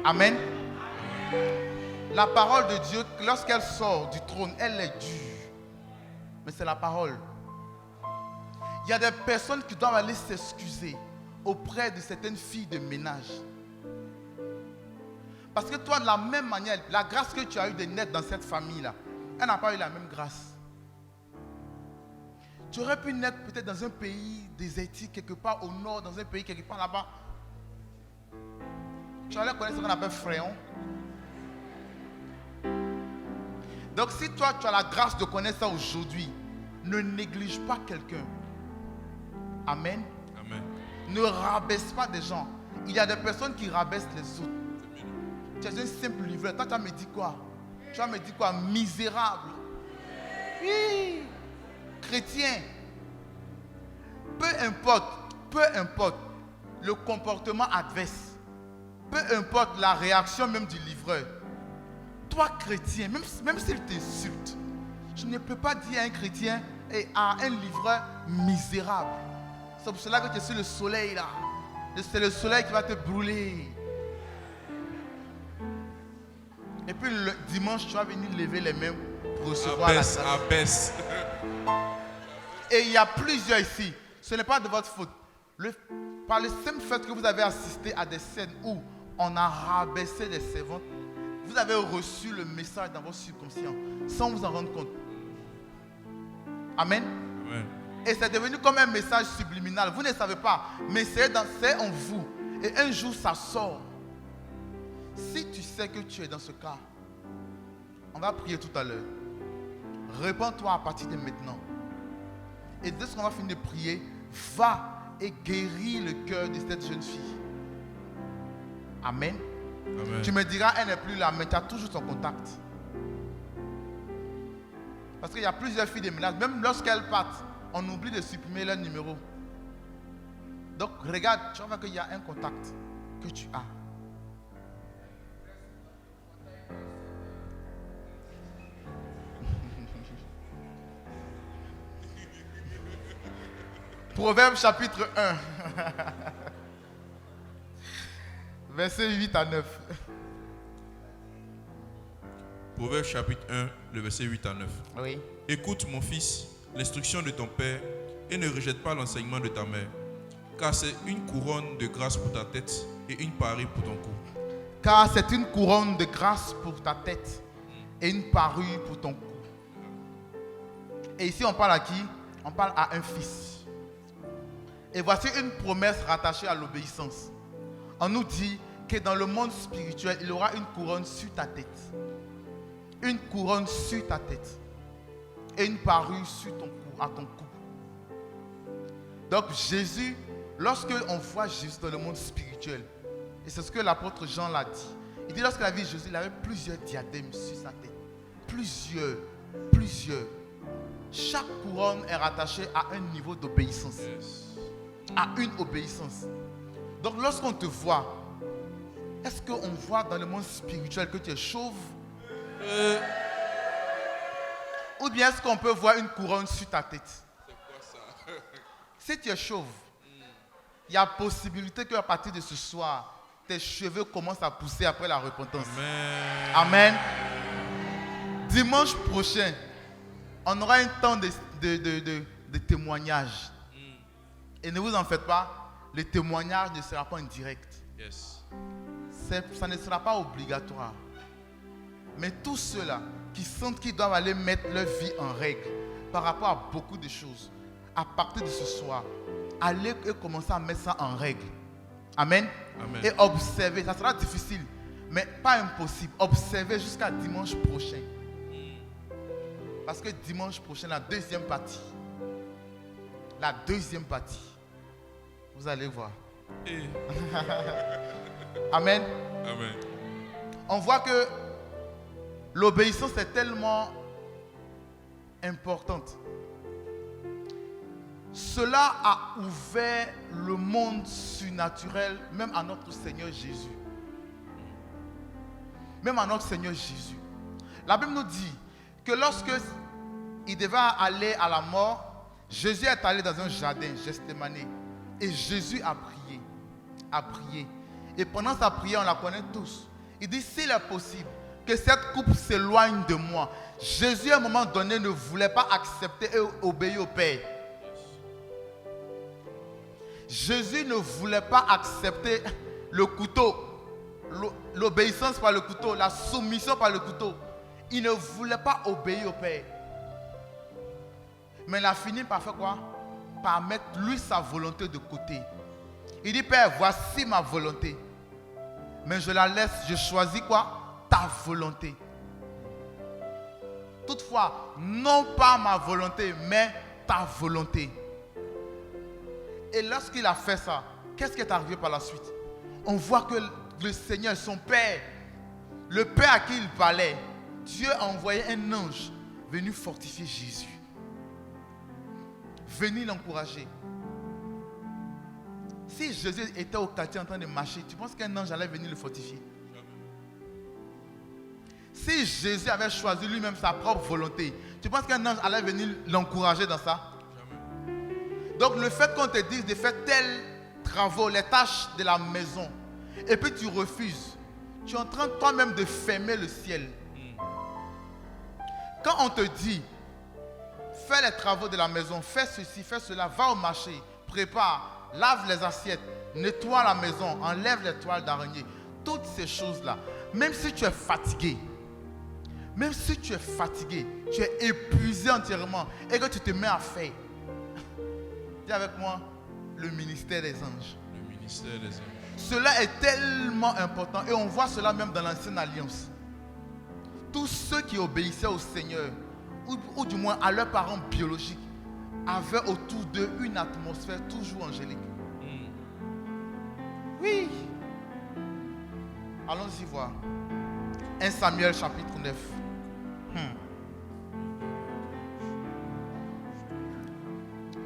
[SPEAKER 1] Amen. La parole de Dieu, lorsqu'elle sort du trône, elle est dure. Mais c'est la parole. Il y a des personnes qui doivent aller s'excuser auprès de certaines filles de ménage. Parce que toi, de la même manière, la grâce que tu as eu de naître dans cette famille-là, elle n'a pas eu la même grâce. Tu aurais pu naître peut-être dans un pays désertique, quelque part au nord, dans un pays quelque part là-bas. Tu allais connaître ce qu'on appelle Fréon. Donc si toi, tu as la grâce de connaître ça aujourd'hui, ne néglige pas quelqu'un. Amen.
[SPEAKER 2] Amen.
[SPEAKER 1] Ne rabaisse pas des gens. Il y a des personnes qui rabaissent les autres. Tu es un simple livreur. Toi, tu vas me dire quoi? Tu vas me dire quoi? Misérable. Oui. Chrétien. Peu importe le comportement adverse. Peu importe la réaction même du livreur. Toi, chrétien, même s'il t'insulte, je ne peux pas dire à un chrétien et à un livreur misérable. C'est pour cela que tu es sur le soleil là. C'est le soleil qui va te brûler. Et puis le dimanche, tu vas venir lever les mains pour recevoir la grâce.
[SPEAKER 2] Abaisse.
[SPEAKER 1] Et il y a plusieurs ici. Ce n'est pas de votre faute. Par le simple fait que vous avez assisté à des scènes où on a rabaissé les servantes, vous avez reçu le message dans votre subconscient sans vous en rendre compte. Amen.
[SPEAKER 2] Amen.
[SPEAKER 1] Et c'est devenu comme un message subliminal. Vous ne savez pas, mais c'est en vous. Et un jour, ça sort. Si tu sais que tu es dans ce cas, on va prier tout à l'heure. Répands-toi à partir de maintenant. Et dès qu'on va finir de prier, va et guéris le cœur de cette jeune fille. Amen.
[SPEAKER 2] Amen.
[SPEAKER 1] Tu me diras, elle n'est plus là, mais tu as toujours son contact. Parce qu'il y a plusieurs filles de ménage, même lorsqu'elles partent, on oublie de supprimer leur numéro. Donc regarde, tu vas voir qu'il y a un contact que tu as. Proverbe chapitre 1, versets 8 à 9.
[SPEAKER 2] Proverbe chapitre 1, le verset 8 à 9.
[SPEAKER 1] Oui.
[SPEAKER 2] Écoute mon fils, l'instruction de ton père et ne rejette pas l'enseignement de ta mère, car c'est une couronne de grâce pour ta tête et une parure pour ton cou.
[SPEAKER 1] Car c'est une couronne de grâce pour ta tête et une parure pour ton cou. Et ici on parle à qui? On parle à un fils. Et voici une promesse rattachée à l'obéissance. On nous dit que dans le monde spirituel, il y aura une couronne sur ta tête. Une couronne sur ta tête. Et une parure sur ton cou, à ton cou. Donc Jésus, lorsque on voit Jésus dans le monde spirituel, et c'est ce que l'apôtre Jean l'a dit. Il dit lorsqu'il a vu Jésus, il avait plusieurs diadèmes sur sa tête. Plusieurs. Chaque couronne est rattachée à un niveau d'obéissance.
[SPEAKER 2] Yes.
[SPEAKER 1] À une obéissance. Donc lorsqu'on te voit, est-ce qu'on voit dans le monde spirituel que tu es chauve? Ou bien est-ce qu'on peut voir une couronne sur ta tête?
[SPEAKER 2] C'est quoi ça?
[SPEAKER 1] Si tu es chauve, il y a possibilité qu'à partir de ce soir, tes cheveux commencent à pousser après la repentance.
[SPEAKER 2] Amen.
[SPEAKER 1] Amen. Dimanche prochain, on aura un temps de témoignage. Et ne vous en faites pas, le témoignage ne sera pas en direct.
[SPEAKER 2] Yes.
[SPEAKER 1] Ça ne sera pas obligatoire. Mais tous ceux-là qui sentent qu'ils doivent aller mettre leur vie en règle par rapport à beaucoup de choses, à partir de ce soir, allez et commencez à mettre ça en règle. Amen.
[SPEAKER 2] Amen.
[SPEAKER 1] Et observez, ça sera difficile, mais pas impossible. Observez jusqu'à dimanche prochain. Parce que dimanche prochain, la deuxième partie, vous allez voir.
[SPEAKER 2] Et...
[SPEAKER 1] Amen.
[SPEAKER 2] Amen.
[SPEAKER 1] On voit que l'obéissance est tellement importante. Cela a ouvert le monde surnaturel, même à notre Seigneur Jésus. Même à notre Seigneur Jésus. La Bible nous dit que lorsque il devait aller à la mort, Jésus est allé dans un jardin, Gethsémani, et Jésus a prié. Et pendant sa prière, on la connaît tous. Il dit, s'il est possible que cette coupe s'éloigne de moi. Jésus, à un moment donné, ne voulait pas accepter et obéir au Père. Jésus ne voulait pas accepter le couteau, l'obéissance par le couteau, la soumission par le couteau. Il ne voulait pas obéir au Père. Mais il a fini par faire quoi? Par mettre lui sa volonté de côté. Il dit, Père, voici ma volonté. Mais je la laisse, je choisis quoi? Ta volonté. Toutefois, non pas ma volonté, mais ta volonté. Et lorsqu'il a fait ça, qu'est-ce qui est arrivé par la suite? On voit que le Seigneur, son Père, le Père à qui il parlait, Dieu a envoyé un ange venu fortifier Jésus. Venu l'encourager. Si Jésus était au quartier en train de marcher, tu penses qu'un ange allait venir le fortifier? Si Jésus avait choisi lui-même sa propre volonté, tu penses qu'un ange allait venir l'encourager dans ça? Donc le fait qu'on te dise de faire tels travaux, les tâches de la maison, et puis tu refuses, tu es en train toi-même de fermer le ciel. Quand on te dit, fais les travaux de la maison, fais ceci, fais cela, va au marché, prépare, lave les assiettes, nettoie la maison, enlève les toiles d'araignée, toutes ces choses-là, même si tu es fatigué, tu es épuisé entièrement et que tu te mets à faire. Dis avec moi, le ministère des anges.
[SPEAKER 2] Le ministère des anges.
[SPEAKER 1] Cela est tellement important et on voit cela même dans l'ancienne alliance. Tous ceux qui obéissaient au Seigneur, ou du moins à leurs parents biologiques, avaient autour d'eux une atmosphère toujours angélique. Oui. Allons-y voir. 1 Samuel chapitre 9.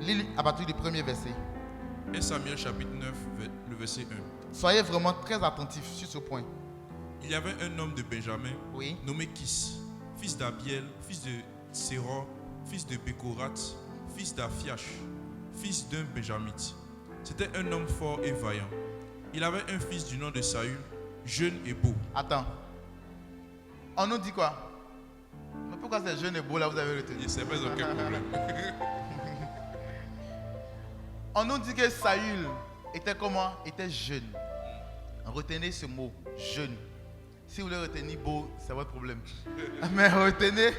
[SPEAKER 1] Lis à partir du premier verset.
[SPEAKER 2] 1 Samuel chapitre 9, le verset 1.
[SPEAKER 1] Soyez vraiment très attentifs sur ce point.
[SPEAKER 2] Il y avait un homme de Benjamin,
[SPEAKER 1] Oui.
[SPEAKER 2] nommé Kis, fils d'Abiel, fils de Séror, fils de Bécorat, fils d'Aphiach, fils d'un Benjamite. C'était un homme fort et vaillant. Il avait un fils du nom de Saül, jeune et beau.
[SPEAKER 1] Attends. On nous dit quoi? Mais pourquoi c'est jeune et beau là, vous avez retenu?
[SPEAKER 2] Il ne sait pas aucun problème.
[SPEAKER 1] On nous dit que Saül était comment? Était jeune. Retenez ce mot, jeune. Si vous voulez retenir beau, c'est votre problème. Mais retenez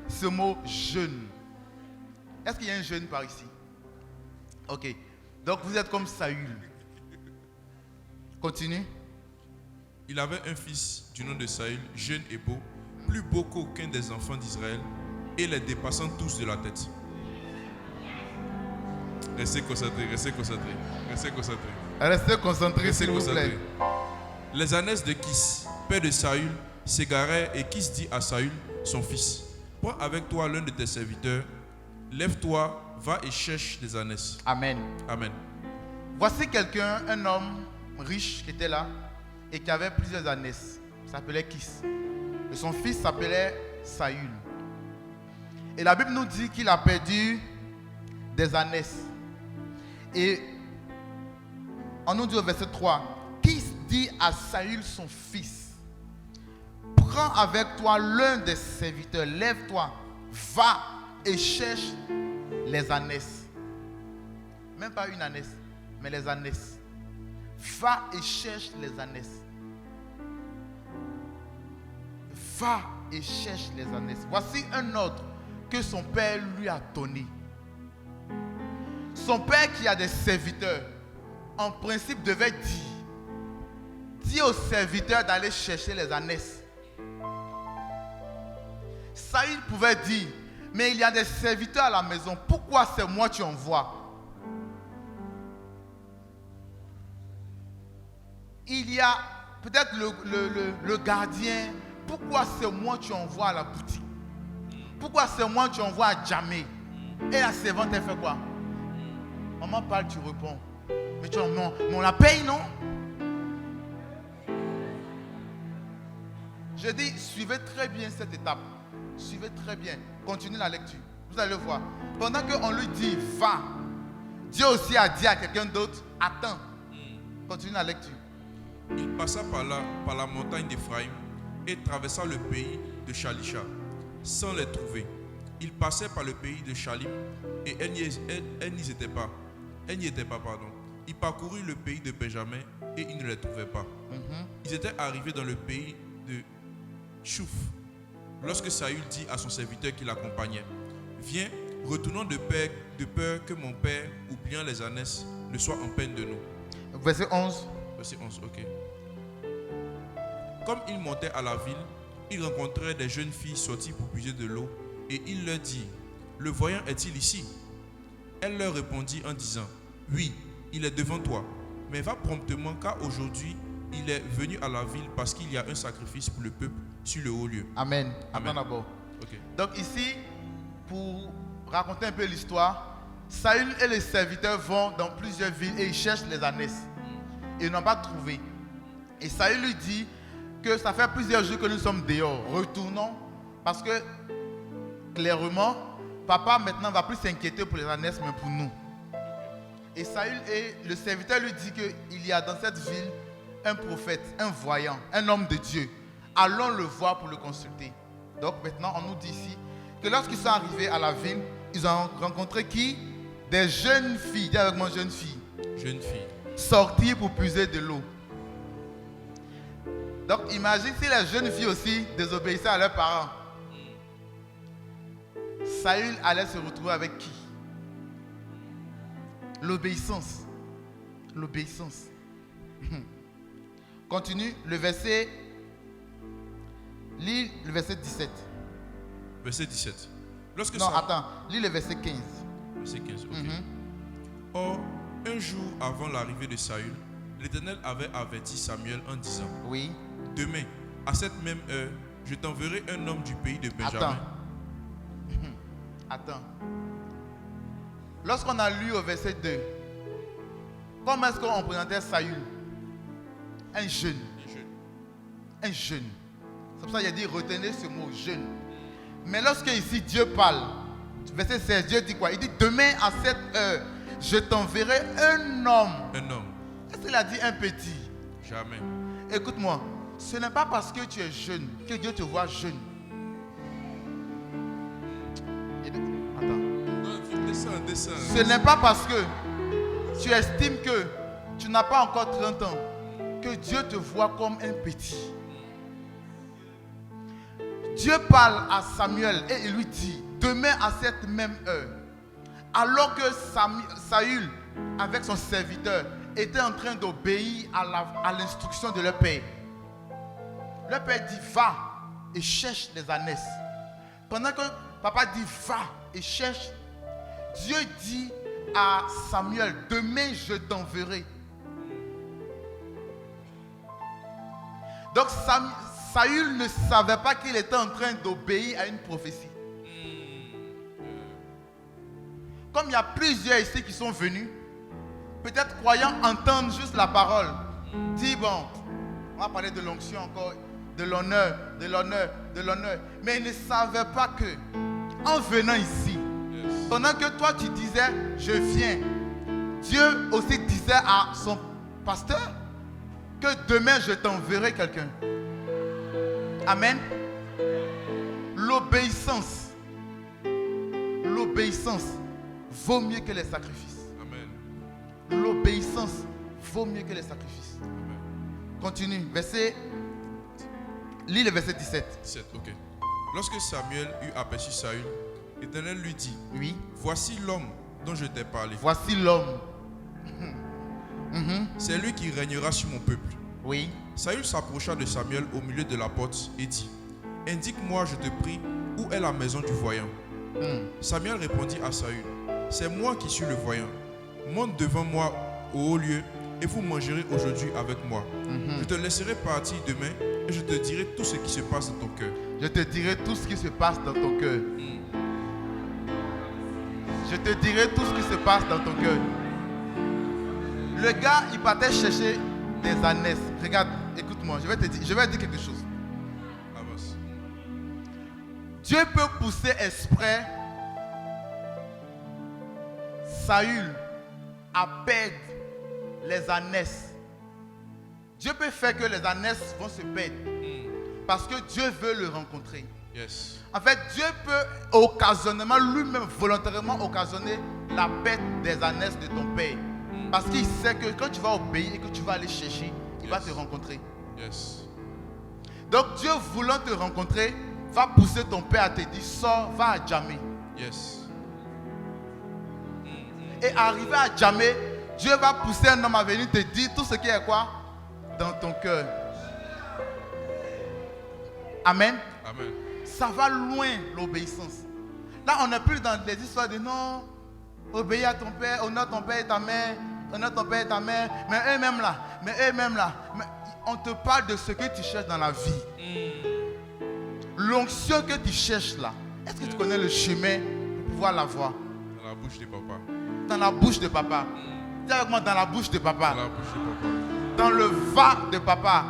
[SPEAKER 1] ce mot jeune. Est-ce qu'il y a un jeune par ici? Ok. Donc vous êtes comme Saül. Continue.
[SPEAKER 2] Il avait un fils du nom de Saül, jeune et beau, plus beau qu'aucun des enfants d'Israël, et les dépassant tous de la tête. Restez concentrés, restez concentrés, restez concentrés.
[SPEAKER 1] Restez concentrés,
[SPEAKER 2] Restez
[SPEAKER 1] s'il vous plaît.
[SPEAKER 2] concentrés. Les ânesse de Kis, père de Saül, s'égarèrent et Kis dit à Saül, son fils, prends avec toi l'un de tes serviteurs, lève-toi, va et cherche les ânesses.
[SPEAKER 1] Amen.
[SPEAKER 2] Amen.
[SPEAKER 1] Voici quelqu'un, un homme riche qui était là et qui avait plusieurs ânesses. Il s'appelait Kis. Et son fils s'appelait Saül. Et la Bible nous dit qu'il a perdu des ânesses. Et on nous dit au verset 3, Kis dit à Saül son fils, prends avec toi l'un des serviteurs, lève-toi, va et cherche les ânesses. Même pas une ânesse, mais les ânesses. Va et cherche les ânesses. Va et cherche les ânesses. Voici un ordre que son père lui a donné. Son père qui a des serviteurs, en principe devait dire aux serviteurs d'aller chercher les ânesses. Saül pouvait dire, mais il y a des serviteurs à la maison, pourquoi c'est moi tu envoies? Il y a peut-être le gardien, pourquoi c'est moi tu envoies à la boutique? Pourquoi c'est moi tu envoies à Djamé? Et la servante elle fait quoi? Maman parle, tu réponds. Mais tu dis non, mais on la paye, non? Je dis, suivez très bien cette étape. Suivez très bien. Continuez la lecture. Vous allez voir. Pendant qu'on lui dit, va, Dieu aussi a dit à quelqu'un d'autre, attends. Continue la lecture.
[SPEAKER 2] Il passa par la montagne d'Éphraïm et traversa le pays de Shalisha sans les trouver. Il passait par le pays de Shalim et elle n'y était pas. Il parcourut le pays de Benjamin et il ne les trouvait pas. Ils étaient arrivés dans le pays de Chouf. Lorsque Saül dit à son serviteur qui l'accompagnait, viens, retournons de peur que mon père, oubliant les ânesses, ne soit en peine de nous.
[SPEAKER 1] Verset 11.
[SPEAKER 2] Verset 11, ok. Comme ils montaient à la ville, ils rencontrèrent des jeunes filles sorties pour puiser de l'eau et il leur dit, le voyant est-il ici? Elle leur répondit en disant, oui, il est devant toi, mais va promptement car aujourd'hui il est venu à la ville parce qu'il y a un sacrifice pour le peuple sur le haut lieu.
[SPEAKER 1] Amen.
[SPEAKER 2] Amen.
[SPEAKER 1] Attends d'abord.
[SPEAKER 2] Okay.
[SPEAKER 1] Donc ici, pour raconter un peu l'histoire, Saül et les serviteurs vont dans plusieurs villes et ils cherchent les ânesses. Ils n'ont pas trouvé. Et Saül lui dit que ça fait plusieurs jours que nous sommes dehors. Retournons parce que clairement, papa maintenant va plus s'inquiéter pour les ânesses mais pour nous. Et Saül et le serviteur lui dit qu'il y a dans cette ville un prophète, un voyant, un homme de Dieu. Allons le voir pour le consulter. Donc maintenant, on nous dit ici que lorsqu'ils sont arrivés à la ville, ils ont rencontré qui? Des jeunes filles. Dis avec moi, jeunes filles.
[SPEAKER 2] Jeunes filles.
[SPEAKER 1] Sorties pour puiser de l'eau. Donc imagine si les jeunes filles aussi désobéissaient à leurs parents. Saül allait se retrouver avec qui? L'obéissance. L'obéissance. Continue le verset. Lis le verset 17.
[SPEAKER 2] Verset 17. Lorsque
[SPEAKER 1] Non, attends. Lis le verset 15.
[SPEAKER 2] Verset 15, ok. Or, un jour avant l'arrivée de Saül, l'Éternel avait averti Samuel en disant,
[SPEAKER 1] oui.
[SPEAKER 2] Demain, à cette même heure, je t'enverrai un homme du pays de Benjamin.
[SPEAKER 1] Attends. Lorsqu'on a lu au verset 2, comment est-ce qu'on présentait Saül? Un jeune. Un jeune. C'est pour ça qu'il a dit retenez ce mot jeune. Mais lorsque ici Dieu parle, verset 16, Dieu dit quoi? Il dit demain à cette heure, je t'enverrai un homme.
[SPEAKER 2] Un homme.
[SPEAKER 1] Est-ce qu'il a dit un petit?
[SPEAKER 2] Jamais.
[SPEAKER 1] Écoute-moi, ce n'est pas parce que tu es jeune que Dieu te voit jeune. Attends.
[SPEAKER 2] Descends.
[SPEAKER 1] Ce n'est pas parce que tu estimes que tu n'as pas encore 30 ans que Dieu te voit comme un petit. Dieu parle à Samuel et il lui dit, demain à cette même heure, alors que Saül, avec son serviteur, était en train d'obéir à l'instruction de leur père. Leur père dit, va et cherche les ânesses. Pendant que papa dit, va et cherche, Dieu dit à Samuel, demain je t'enverrai. Donc Saül ne savait pas qu'il était en train d'obéir à une prophétie. Comme il y a plusieurs ici qui sont venus, peut-être croyant entendre juste la parole, dit bon, on va parler de l'onction encore, de l'honneur, de l'honneur, de l'honneur. Mais ils ne savaient pas que, en venant ici, pendant que toi tu disais je viens, Dieu aussi disait à son pasteur que demain je t'enverrai quelqu'un. Amen. L'obéissance vaut mieux que les sacrifices.
[SPEAKER 2] Amen.
[SPEAKER 1] L'obéissance vaut mieux que les sacrifices.
[SPEAKER 2] Amen.
[SPEAKER 1] Continue. Lis le verset 17.
[SPEAKER 2] 17, ok. Lorsque Samuel eut aperçu Saül, l'Éternel lui dit,
[SPEAKER 1] Oui.
[SPEAKER 2] voici l'homme dont je t'ai parlé.
[SPEAKER 1] Voici l'homme.
[SPEAKER 2] C'est lui qui régnera sur mon peuple.
[SPEAKER 1] Oui.
[SPEAKER 2] Saül s'approcha de Samuel au milieu de la porte et dit, indique-moi, je te prie, où est la maison du voyant? Samuel répondit à Saül, c'est moi qui suis le voyant. Monte devant moi au haut lieu et vous mangerez aujourd'hui avec moi. Je te laisserai partir demain et je te dirai tout ce qui se passe dans ton cœur.
[SPEAKER 1] Je te dirai tout ce qui se passe dans ton cœur. Je te dirai tout ce qui se passe dans ton cœur. Le gars, il partait chercher des ânesses. Regarde, écoute-moi, je vais dire quelque chose.
[SPEAKER 2] Avance.
[SPEAKER 1] Dieu peut pousser exprès Saül à perdre les ânesses Dieu peut faire que les ânesses vont se perdre parce que Dieu veut le rencontrer.
[SPEAKER 2] Yes.
[SPEAKER 1] En fait, Dieu peut occasionnellement, lui-même volontairement occasionner la perte des ânesses de ton père. Parce qu'il sait que quand tu vas obéir et que tu vas aller chercher, il va te rencontrer.
[SPEAKER 2] Yes.
[SPEAKER 1] Donc Dieu voulant te rencontrer, va pousser ton père à te dire, sors, va à Djamé.
[SPEAKER 2] Yes.
[SPEAKER 1] Et arrivé à Djamé, Dieu va pousser un homme à venir te dire tout ce qui est quoi dans ton cœur. Amen.
[SPEAKER 2] Amen.
[SPEAKER 1] Ça va loin l'obéissance. Là, on n'est plus dans des histoires de non, obéis à ton père, honore ton père et ta mère, honore ton père et ta mère, mais eux-mêmes là, mais on te parle de ce que tu cherches dans la vie. L'onction que tu cherches là, est-ce que tu connais le chemin pour pouvoir l'avoir?
[SPEAKER 2] Dans la bouche de papa.
[SPEAKER 1] Dans la bouche de papa. Dis avec moi, dans la bouche de papa.
[SPEAKER 2] Dans la bouche de papa.
[SPEAKER 1] Dans le va de papa.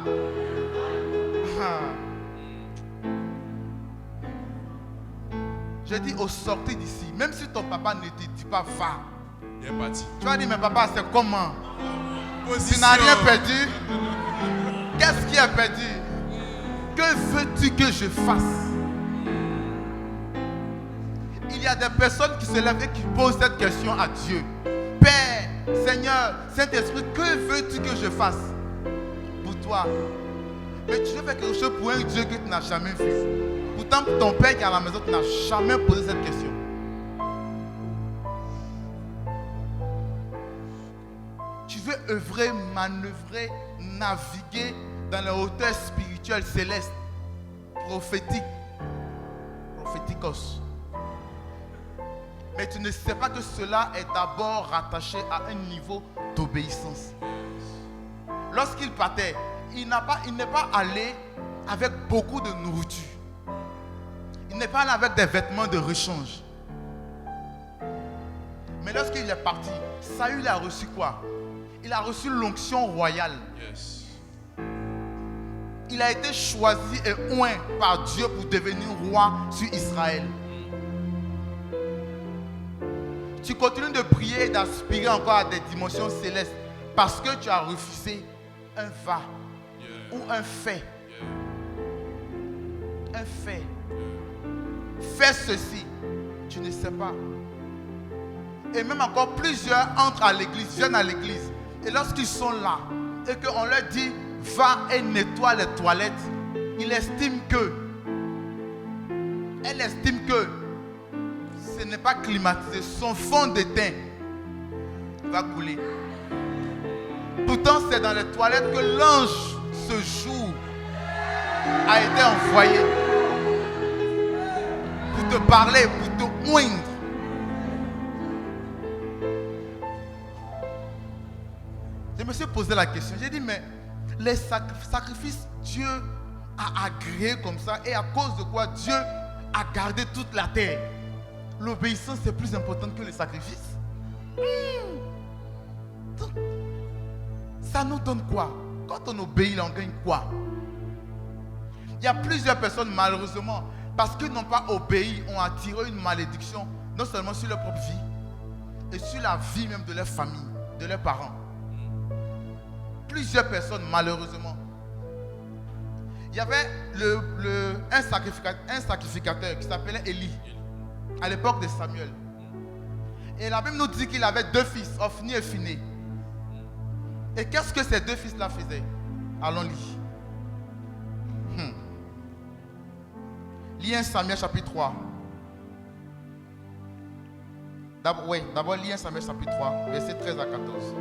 [SPEAKER 1] Je dis au sortir d'ici, même si ton papa ne te dit pas va,
[SPEAKER 2] Il est parti.
[SPEAKER 1] tu vas dire, mais papa, c'est comment?
[SPEAKER 2] Position.
[SPEAKER 1] Tu n'as rien perdu. Qu'est-ce qui est perdu? Que veux-tu que je fasse? Il y a des personnes qui se lèvent et qui posent cette question à Dieu. Père, Seigneur, Saint-Esprit, que veux-tu que je fasse pour toi? Mais tu veux faire quelque chose pour un Dieu que tu n'as jamais vu. Pourtant, ton père qui est à la maison, tu n'as jamais posé cette question. Tu veux œuvrer, manœuvrer, naviguer dans les hauteurs spirituelles célestes, prophétiques, prophéticos. Mais tu ne sais pas que cela est d'abord rattaché à un niveau d'obéissance. Lorsqu'il partait, il n'est pas allé avec beaucoup de nourriture. Il n'est pas allé avec des vêtements de rechange. Mais lorsqu'il est parti, Saül a reçu quoi? Il a reçu l'onction royale.
[SPEAKER 2] Yes.
[SPEAKER 1] Il a été choisi et oint par Dieu pour devenir roi sur Israël. Tu continues de prier et d'aspirer encore à des dimensions célestes parce que tu as refusé un va ou un fait. Un fait. Fais ceci. Tu ne sais pas. Et même encore plusieurs entrent à l'église, viennent à l'église. Et lorsqu'ils sont là et qu'on leur dit va et nettoie les toilettes, elle estime que ce n'est pas climatisé. Son fond de teint va couler. Pourtant, c'est dans les toilettes que l'ange ce jour a été envoyé pour te parler, pour te oindre. Je me suis posé la question. J'ai dit, mais les sacrifices, Dieu a agréé comme ça. Et à cause de quoi Dieu a gardé toute la terre? L'obéissance est plus importante que les sacrifices. Donc, ça nous donne quoi? Quand on obéit, on gagne quoi? Il y a plusieurs personnes, malheureusement, parce qu'ils n'ont pas obéi, ont attiré une malédiction, non seulement sur leur propre vie, et sur la vie même de leur famille, de leurs parents. Plusieurs personnes, malheureusement. Il y avait un sacrificateur qui s'appelait Élie, à l'époque de Samuel. Et la Bible nous dit qu'il avait deux fils, Ophni et Phiné. Et qu'est-ce que ces deux fils-là faisaient? Allons lire. Lis 1 Samuel chapitre 3. D'abord lis 1 Samuel chapitre 3, verset 13 à 14.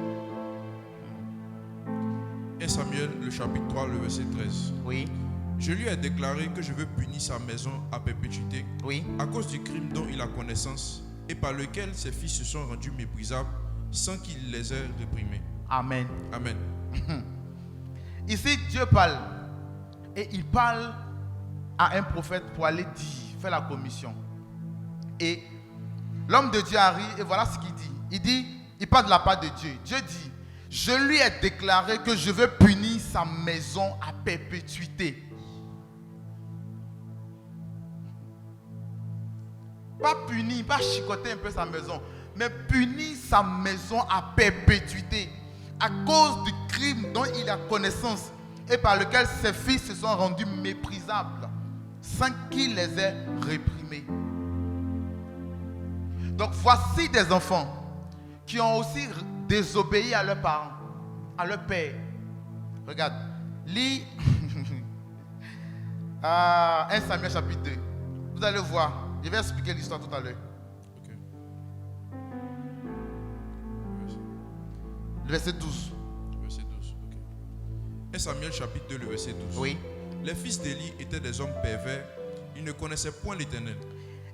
[SPEAKER 2] 1 Samuel, le chapitre 3, le verset 13.
[SPEAKER 1] Oui.
[SPEAKER 2] Je lui ai déclaré que je veux punir sa maison à perpétuité,
[SPEAKER 1] Oui.
[SPEAKER 2] à cause du crime dont il a connaissance et par lequel ses fils se sont rendus méprisables sans qu'il les ait réprimés.
[SPEAKER 1] Amen.
[SPEAKER 2] Amen.
[SPEAKER 1] Ici, Dieu parle. Et il parle à un prophète pour aller dire, faire la commission. Et l'homme de Dieu arrive et voilà ce qu'il dit. Il parle de la part de Dieu. Dieu dit, je lui ai déclaré que je veux punir sa maison à perpétuité. Pas punir, pas chicoter un peu sa maison, mais punir sa maison à perpétuité à cause du crime dont il a connaissance et par lequel ses fils se sont rendus méprisables sans qu'il les ait réprimés. Donc voici des enfants qui ont aussi désobéi à leurs parents, à leur père. Regarde, lis 1 Samuel chapitre 2. Vous allez voir, je vais expliquer l'histoire tout à l'heure.
[SPEAKER 2] Ok.
[SPEAKER 1] Le verset 12.
[SPEAKER 2] Verset 12, ok. 1 Samuel chapitre 2, le verset 12.
[SPEAKER 1] Oui.
[SPEAKER 2] Les fils d'Élie étaient des hommes pervers, ils ne connaissaient point l'Éternel.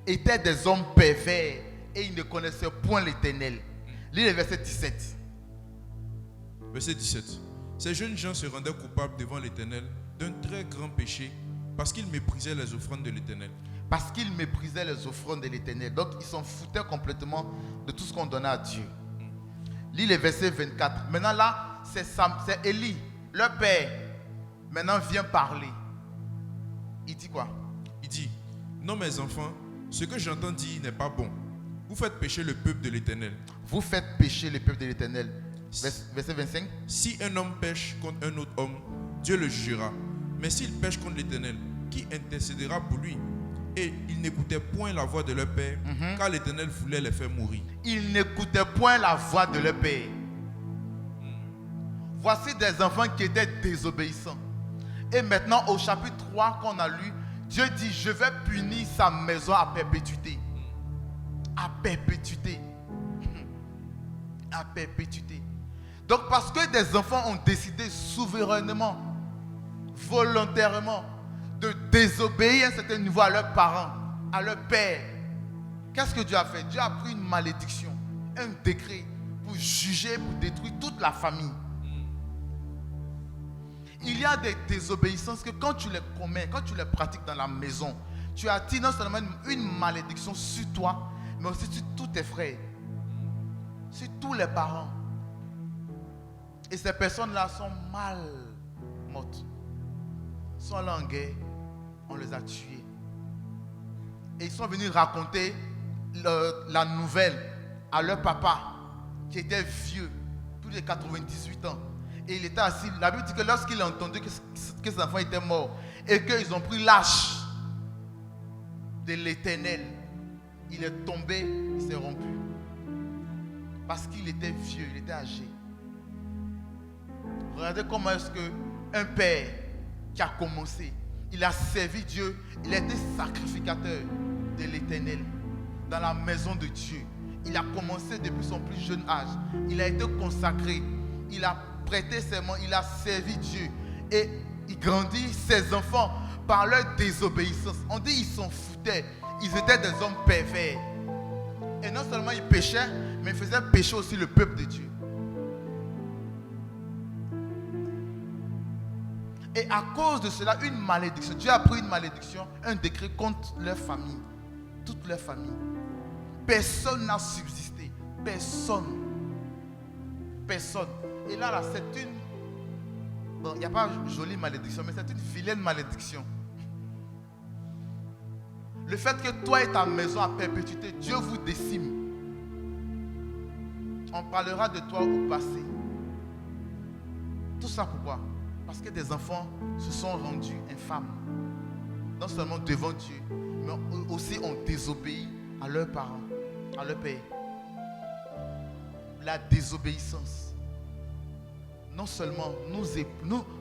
[SPEAKER 1] Étaient des hommes pervers et ils ne connaissaient point l'Éternel. Lis le verset 17.
[SPEAKER 2] Verset 17. Ces jeunes gens se rendaient coupables devant l'Éternel d'un très grand péché parce qu'ils méprisaient les offrandes de l'Éternel.
[SPEAKER 1] Parce qu'ils méprisaient les offrandes de l'Éternel. Donc ils s'en foutaient complètement de tout ce qu'on donnait à Dieu. Lis le verset 24. Maintenant là, c'est Élie, leur père. Maintenant vient parler. Il dit quoi?
[SPEAKER 2] Il dit, non mes enfants, ce que j'entends dire n'est pas bon. Vous faites pécher le peuple de l'Éternel.
[SPEAKER 1] Vous faites pécher le peuple de l'Éternel. Verset 25.
[SPEAKER 2] Si un homme pêche contre un autre homme, Dieu le jugera. Mais s'il pêche contre l'Éternel, qui intercédera pour lui? Et ils n'écoutaient point la voix de leur père, car l'Éternel voulait les faire mourir.
[SPEAKER 1] Ils n'écoutaient point la voix de leur père. Voici des enfants qui étaient désobéissants. Et maintenant au chapitre 3 qu'on a lu, Dieu dit, je vais punir sa maison à perpétuité. À perpétuité. À perpétuité. Donc parce que des enfants ont décidé souverainement, volontairement, de désobéir à un certain niveau à leurs parents, à leur père, qu'est-ce que Dieu a fait? Dieu a pris une malédiction, un décret pour juger, pour détruire toute la famille. Il y a des désobéissances que quand tu les commets, quand tu les pratiques dans la maison, tu attires non seulement une malédiction sur toi, mais aussi sur tous tes frères, sur tous les parents. Et ces personnes-là sont mal mortes. Ils sont là en guerre, on les a tués. Et ils sont venus raconter la nouvelle à leur papa, qui était vieux, plus de 98 ans. Et il était assis. La Bible dit que lorsqu'il a entendu que ses enfants étaient morts et qu'ils ont pris l'âge de l'Éternel, il est tombé, il s'est rompu. Parce qu'il était vieux, il était âgé. Regardez comment est-ce qu'un père qui a commencé, il a servi Dieu, il a été sacrificateur de l'Éternel dans la maison de Dieu. Il a commencé depuis son plus jeune âge. Il a été consacré. Il a prêté serment, il a servi Dieu. Et il grandit ses enfants par leur désobéissance. On dit qu'ils s'en foutaient. Ils étaient des hommes pervers. Et non seulement ils péchaient, mais ils faisaient pécher aussi le peuple de Dieu. Et à cause de cela, une malédiction. Dieu a pris une malédiction, un décret contre leur famille. Toute leur famille. Personne n'a subsisté. Personne. Personne. Et là, c'est une... Bon, il n'y a pas une jolie malédiction, mais c'est une vilaine malédiction. Le fait que toi et ta maison à perpétuité, Dieu vous décime. On parlera de toi au passé. Tout ça pourquoi? Parce que des enfants se sont rendus infâmes. Non seulement devant Dieu, mais aussi ont désobéi à leurs parents, à leur père. La désobéissance, non seulement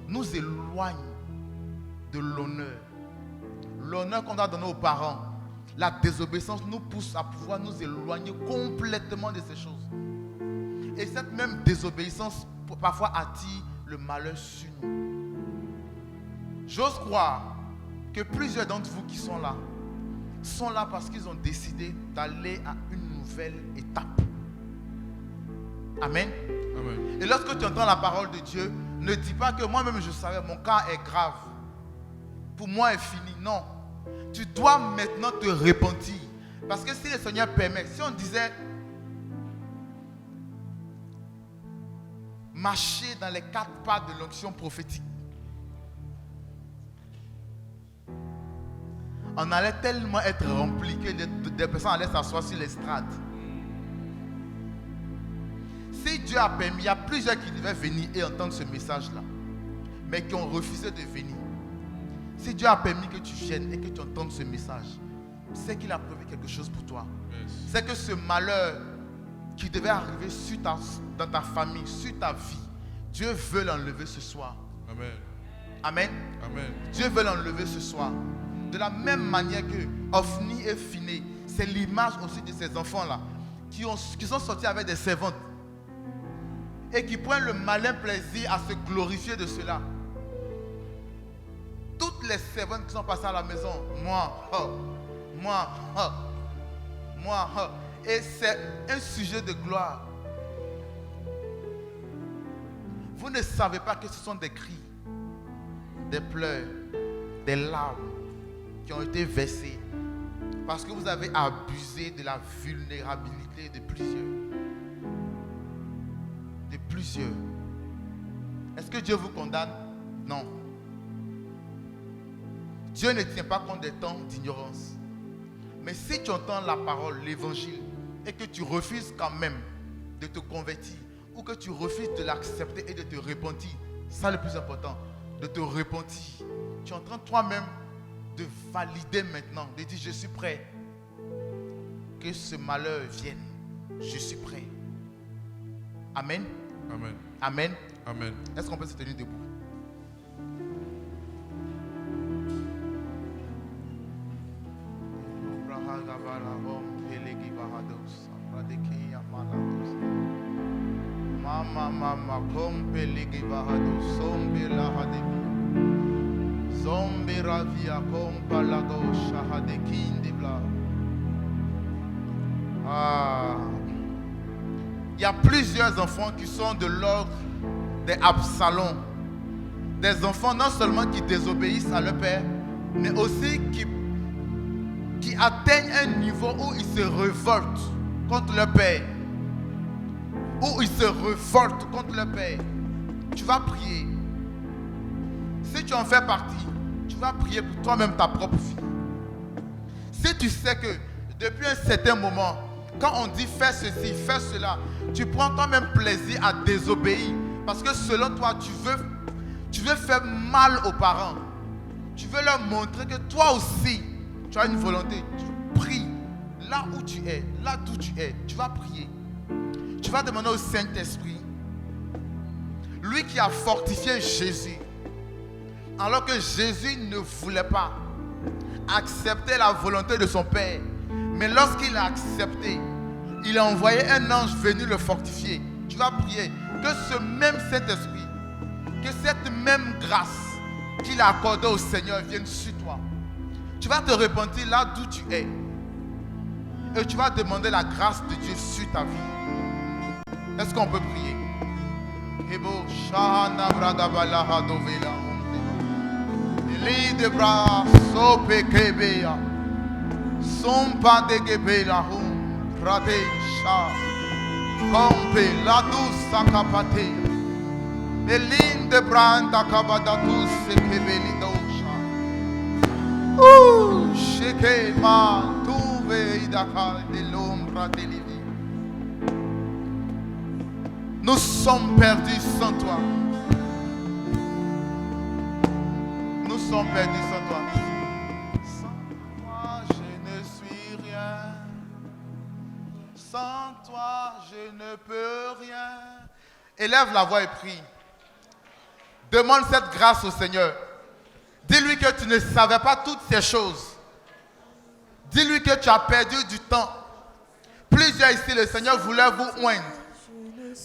[SPEAKER 1] nous éloigne de l'honneur. L'honneur qu'on a donné aux parents, la désobéissance nous pousse à pouvoir nous éloigner complètement de ces choses. Et cette même désobéissance parfois attire le malheur sur nous. J'ose croire que plusieurs d'entre vous qui sont là parce qu'ils ont décidé d'aller à une nouvelle étape. Amen.
[SPEAKER 2] Amen.
[SPEAKER 1] Et lorsque tu entends la parole de Dieu, ne dis pas que moi-même je savais, mon cas est grave. Pour moi est fini. Non. Tu dois maintenant te repentir. Parce que si le Seigneur permet, si on disait marcher dans les 4 pas de l'onction prophétique, on allait tellement être rempli que des personnes allaient s'asseoir sur l'estrade. Si Dieu a permis, il y a plusieurs qui devaient venir et entendre ce message-là, mais qui ont refusé de venir. Si Dieu a permis que tu viennes et que tu entendes ce message, c'est qu'il a prévu quelque chose pour toi. C'est que ce malheur qui devait arriver dans ta famille, sur ta vie, Dieu veut l'enlever ce soir.
[SPEAKER 2] Amen.
[SPEAKER 1] Amen.
[SPEAKER 2] Amen.
[SPEAKER 1] Dieu veut l'enlever ce soir. De la même manière que Ophni et Phiné, c'est l'image aussi de ces enfants-là qui sont sortis avec des servantes et qui prennent le malin plaisir à se glorifier de cela. Toutes les servantes qui sont passées à la maison, moi, et c'est un sujet de gloire. Vous ne savez pas que ce sont des cris, des pleurs, des larmes qui ont été versées parce que vous avez abusé de la vulnérabilité de plusieurs. De plusieurs. Est-ce que Dieu vous condamne? Non. Dieu ne tient pas compte des temps d'ignorance. Mais si tu entends la parole, l'évangile, et que tu refuses quand même de te convertir, ou que tu refuses de l'accepter et de te repentir, c'est ça le plus important, de te repentir. Tu es en train toi-même de valider maintenant, de dire je suis prêt. Que ce malheur vienne, je suis prêt. Amen.
[SPEAKER 2] Amen.
[SPEAKER 1] Amen.
[SPEAKER 2] Amen.
[SPEAKER 1] Est-ce qu'on peut se tenir debout? Mama kompeligi bahado sombi lahadebi zombi ravia kompalago shahadekindi bla. Il y a plusieurs enfants qui sont de l'ordre des Absalom, des enfants non seulement qui désobéissent à leur père, mais aussi qui atteignent un niveau où ils se révoltent contre leur père. Où ils se révoltent contre leur père. Tu vas prier. Si tu en fais partie, tu vas prier pour toi-même ta propre vie. Si tu sais que depuis un certain moment, quand on dit fais ceci, fais cela, tu prends toi-même plaisir à désobéir. Parce que selon toi, tu veux faire mal aux parents. Tu veux leur montrer que toi aussi, tu as une volonté. Tu pries là où tu es, là d'où tu es. Tu vas prier. Tu vas demander au Saint-Esprit, lui qui a fortifié Jésus, alors que Jésus ne voulait pas accepter la volonté de son Père. Mais lorsqu'il a accepté, il a envoyé un ange venu le fortifier. Tu vas prier que ce même Saint-Esprit, que cette même grâce qu'il a accordée au Seigneur vienne sur toi. Tu vas te repentir là d'où tu es. Et tu vas demander la grâce de Dieu sur ta vie. Est-ce qu'on peut prier? Nous sommes perdus sans toi. Nous sommes perdus sans toi. Sans toi, je ne suis rien. Sans toi, je ne peux rien. Élève la voix et prie. Demande cette grâce au Seigneur. Dis-lui que tu ne savais pas toutes ces choses. Dis-lui que tu as perdu du temps. Plusieurs ici, le Seigneur voulait vous oindre.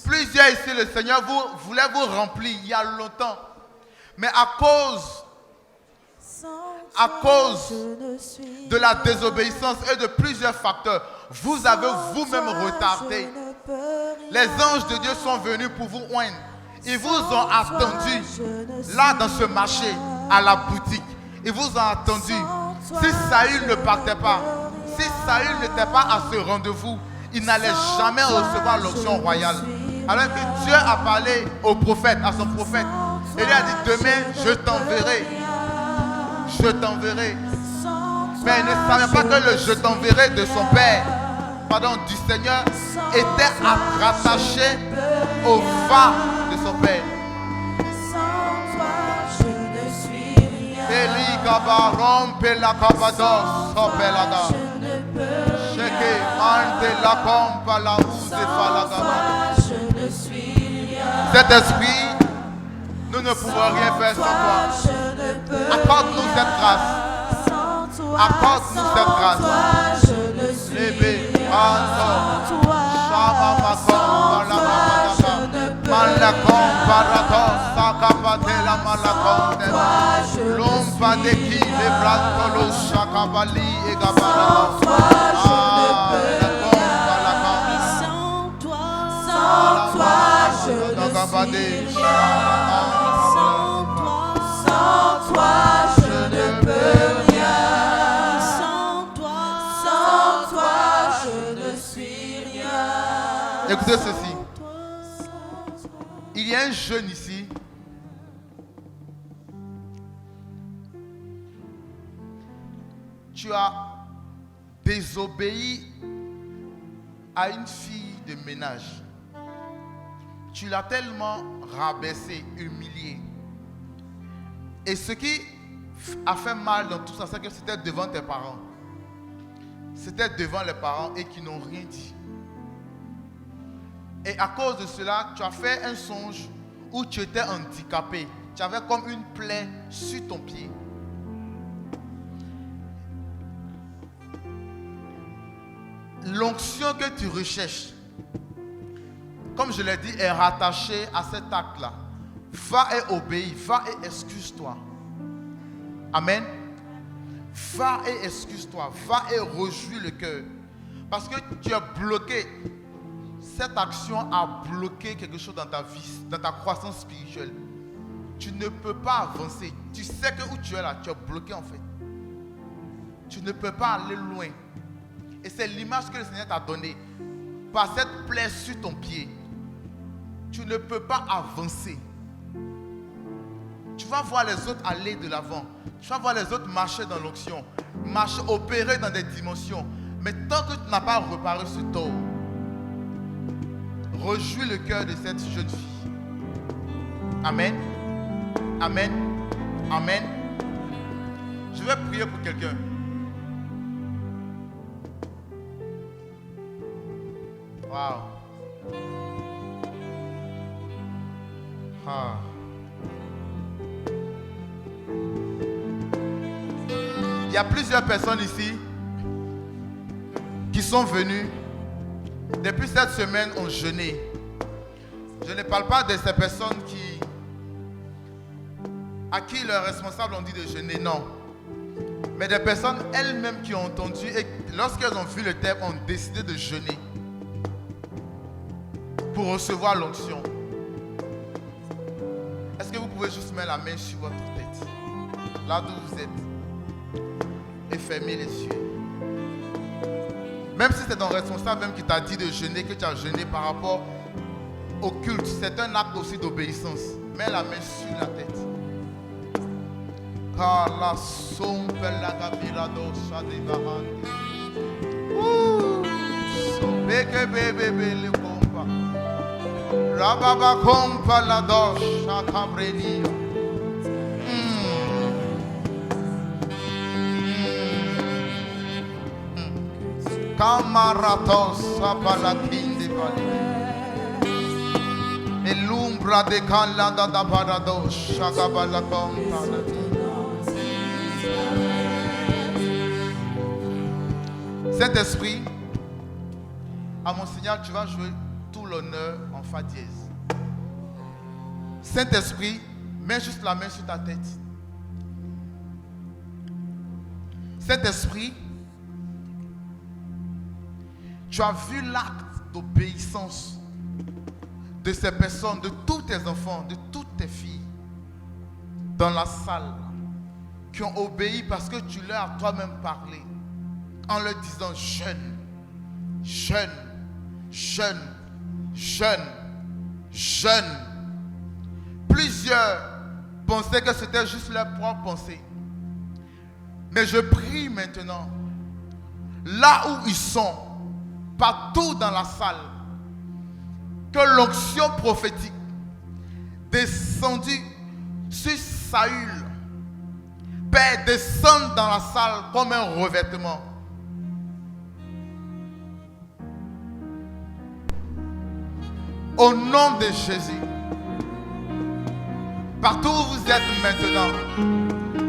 [SPEAKER 1] Plusieurs ici, le Seigneur voulait vous remplir il y a longtemps. Mais à cause de la désobéissance et de plusieurs facteurs, vous avez vous-même retardé. Les anges de Dieu sont venus pour vous oindre. Ils vous ont attendu là dans ce marché, à la boutique. Ils vous ont attendu. Si Saül ne partait pas, si Saül n'était pas à ce rendez-vous, il n'allait jamais recevoir l'onction royale. Alors que Dieu a parlé au prophète, à son prophète, et lui a dit demain je t'enverrai. Je t'enverrai. Mais il ne savait pas que le je t'enverrai de son père, pardon, du Seigneur, était rattaché au va de son Père.
[SPEAKER 3] Sans toi, je ne suis rien.
[SPEAKER 1] Eli Gabaron Pelakabados, Sopelada.
[SPEAKER 3] Je ne peux
[SPEAKER 1] Cheke Mante la Compa la Rousse et Falagaba.
[SPEAKER 3] je ne suis rien.
[SPEAKER 1] Cet esprit, nous ne pouvons rien faire sans toi.
[SPEAKER 3] Je ne peux
[SPEAKER 1] Accorde-nous cette grâce.
[SPEAKER 3] sans toi.
[SPEAKER 1] Accorde-nous cette grâce.
[SPEAKER 3] Toi, je ne suis
[SPEAKER 1] Lebe,
[SPEAKER 3] rien.
[SPEAKER 1] Ando,
[SPEAKER 3] Toi,
[SPEAKER 1] Shama Makomba la Babadaba. Malakon Parados, Sakabate la Malakonde. Lompa de qui les Brantolo, Shakabali et Gabarado.
[SPEAKER 3] sans toi, je ne suis rien. Sans toi, je ne peux rien. Sans toi, je ne suis rien.
[SPEAKER 1] Écoutez ceci. Il y a un jeune ici. Tu as désobéi à une fille de ménage. Tu l'as tellement rabaissée, humiliée. Et ce qui a fait mal dans tout ça, c'est que c'était devant tes parents. C'était devant les parents et qui n'ont rien dit. Et à cause de cela, tu as fait un songe où tu étais handicapé. Tu avais comme une plaie sur ton pied. L'onction que tu recherches, comme je l'ai dit, est rattachée à cet acte-là. Va et obéis, va et excuse-toi. Amen. Va et excuse-toi, va et rejouis le cœur. Parce que tu es bloqué. Cette action a bloqué quelque chose dans ta vie, dans ta croissance spirituelle. Tu ne peux pas avancer. Tu sais que où tu es là, tu es bloqué en fait. Tu ne peux pas aller loin. Et c'est l'image que le Seigneur t'a donnée. Par cette plaie sur ton pied, tu ne peux pas avancer. Tu vas voir les autres aller de l'avant. Tu vas voir les autres marcher dans l'onction, marcher, opérer dans des dimensions. Mais tant que tu n'as pas réparé ce tort, rejouis le cœur de cette jeune fille. Amen. Amen. Amen. Je vais prier pour quelqu'un. Wow. Ah. Il y a plusieurs personnes ici qui sont venues depuis cette semaine ont jeûné. Je ne parle pas de ces personnes à qui leurs responsables ont dit de jeûner, non. Mais des personnes elles-mêmes qui ont entendu et lorsqu'elles ont vu le thème ont décidé de jeûner pour recevoir l'onction. Est-ce que vous pouvez juste mettre la main sur votre tête, là d'où vous êtes, et fermer les yeux? Même si c'est ton responsable même qui t'a dit de jeûner, que tu as jeûné par rapport au culte, c'est un acte aussi d'obéissance. Mets la main sur la tête. Camaratos apalakinde valide. E l'umbra de calada da parados shagabala compana. Saint-Esprit, à mon Seigneur, tu vas jouer tout l'honneur en fa dièse. Saint-Esprit, mets juste la main sur ta tête. Saint-Esprit, tu as vu l'acte d'obéissance de ces personnes, de tous tes enfants, de toutes tes filles dans la salle qui ont obéi parce que tu leur as toi-même parlé en leur disant jeûne, jeûne, jeûne, jeûne, jeûne. Plusieurs pensaient que c'était juste leur propre pensée. Mais je prie maintenant, là où ils sont, partout dans la salle, que l'onction prophétique descendue sur Saül, Père, descende dans la salle comme un revêtement. Au nom de Jésus, partout où vous êtes maintenant,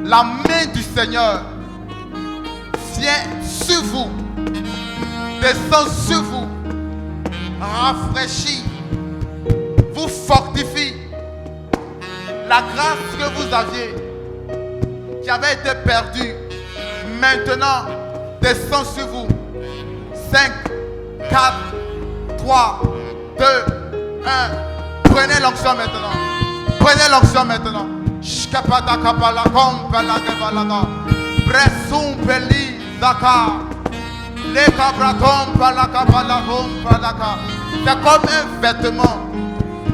[SPEAKER 1] la main du Seigneur vient sur vous, descend sur vous, rafraîchit, vous fortifie. La grâce que vous aviez, qui avait été perdue, maintenant descend sur vous. 5, 4, 3, 2, 1. Prenez l'onction maintenant. Prenez l'onction maintenant. Shkapata kapala kompala kebalaga. Bresum peli daka. Le kabratom pala kapala kompalaka. C'est comme un vêtement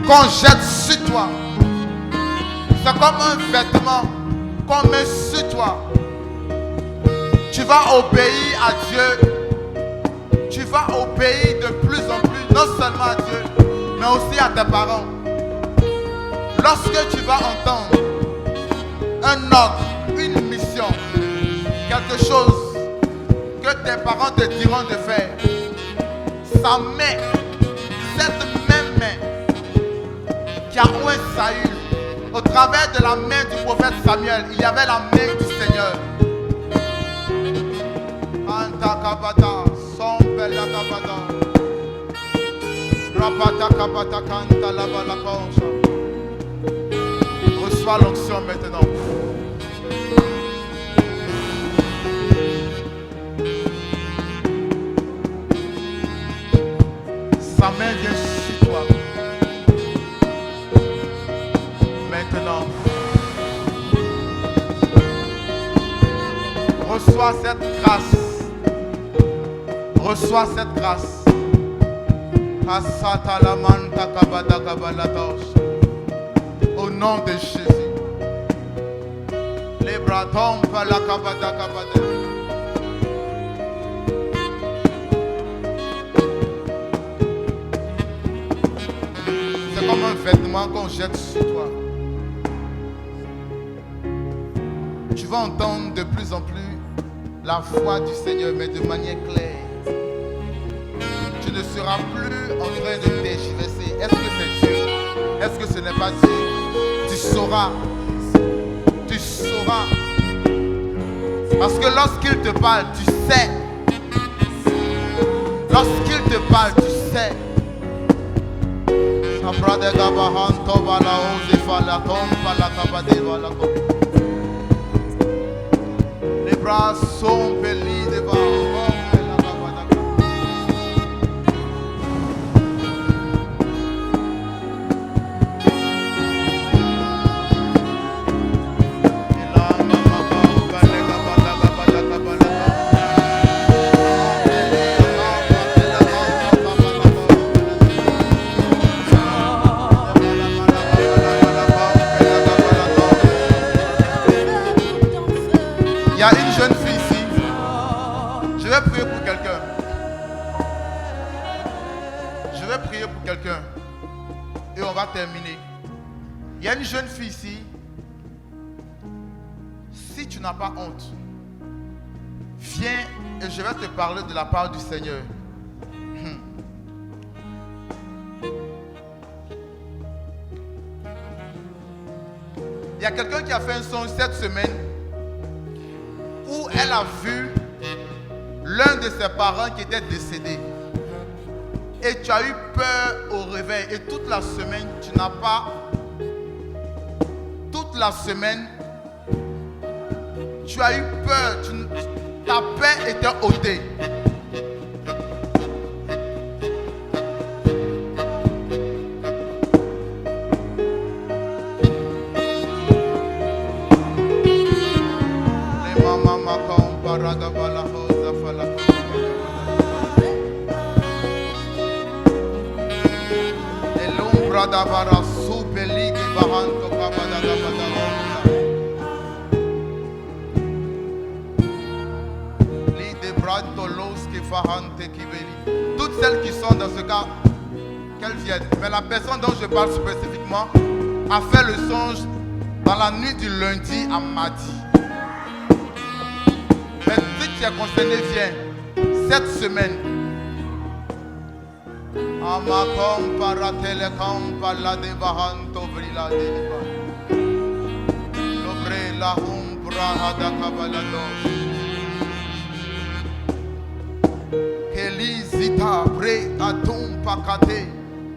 [SPEAKER 1] qu'on jette sur toi. C'est comme un vêtement qu'on met sur toi. Tu vas obéir à Dieu. Tu vas obéir de plus en plus, non seulement à Dieu, mais aussi à tes parents. Lorsque tu vas entendre un ordre, une mission, quelque chose que tes parents te diront de faire, sa main, cette même main qui a oint Saül, au travers de la main du prophète Samuel, il y avait la main du Seigneur. Antakabata, Sombelakabata, Rapatakabata, Kantalabalakoncha. Reçois l'onction maintenant. Sa main vient sur toi. Maintenant, reçois cette grâce. Reçois cette grâce. Au nom de Jésus. Les bras tombent à la kabada kabada. C'est comme un vêtement qu'on jette sur toi. Tu vas entendre de plus en plus la voix du Seigneur, mais de manière claire. Tu ne seras plus en train de tergiverser. Est-ce que c'est Dieu? Est-ce que ce n'est pas Dieu? Tu sauras. Tu sauras. Parce que lorsqu'il te parle, tu sais. Lorsqu'il te parle, tu sais. Les bras sont pelés devant. Il y a une jeune fille ici. Je vais prier pour quelqu'un. Je vais prier pour quelqu'un. Et on va terminer. Il y a une jeune fille ici. Si tu n'as pas honte, viens et je vais te parler de la part du Seigneur. Il y a quelqu'un qui a fait un songe cette semaine où elle a vu l'un de ses parents qui était décédé. Et tu as eu peur au réveil. Et toute la semaine, tu n'as pas... Toute la semaine, tu as eu peur. Ta paix était ôtée. Toutes celles qui sont dans ce cas, qu'elle vienne. Mais la personne dont je parle spécifiquement a fait le songe dans la nuit du lundi à mardi. Mais si tu es concerné, viens. Cette semaine. Kelizita bre atum pakate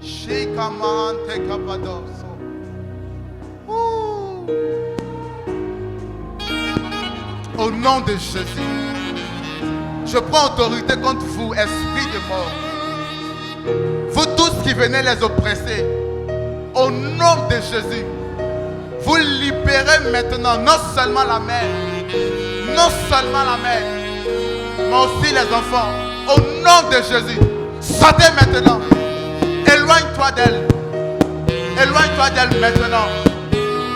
[SPEAKER 1] shekamante kapadoso. Au nom de Jésus, je prends autorité contre vous, esprit de mort. Vous tous qui venez les oppresser, au nom de Jésus, vous libérez maintenant non seulement la mère, mais aussi les enfants. Au nom de Jésus, sortez maintenant. Éloigne-toi d'elle. Éloigne-toi d'elle maintenant.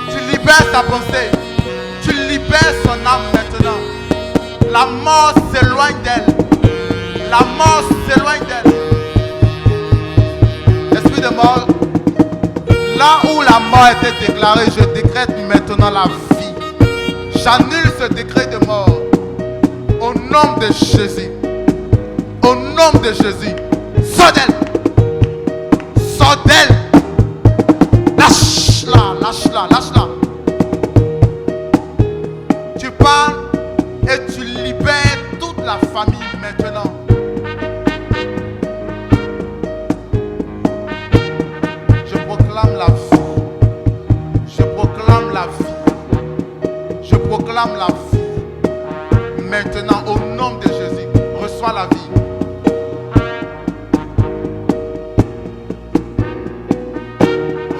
[SPEAKER 1] Tu libères sa pensée. Tu libères son âme maintenant. La mort s'éloigne d'elle. La mort s'éloigne d'elle. Esprit de mort, là où la mort était déclarée, je décrète maintenant la vie. J'annule ce décret de mort. Au nom de Jésus. Au nom de Jésus. Sors d'elle. Sors d'elle. Lâche-la, lâche-la, lâche-la. Tu parles et tu libères toute la famille maintenant. Je proclame la vie. Je proclame la vie. Je proclame la vie. Maintenant, au nom de Jésus, reçois la vie.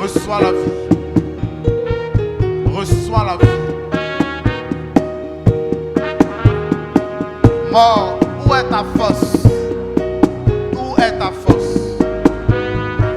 [SPEAKER 1] Reçois la vie. Reçois la vie. Mort, où est ta force? Où est ta force?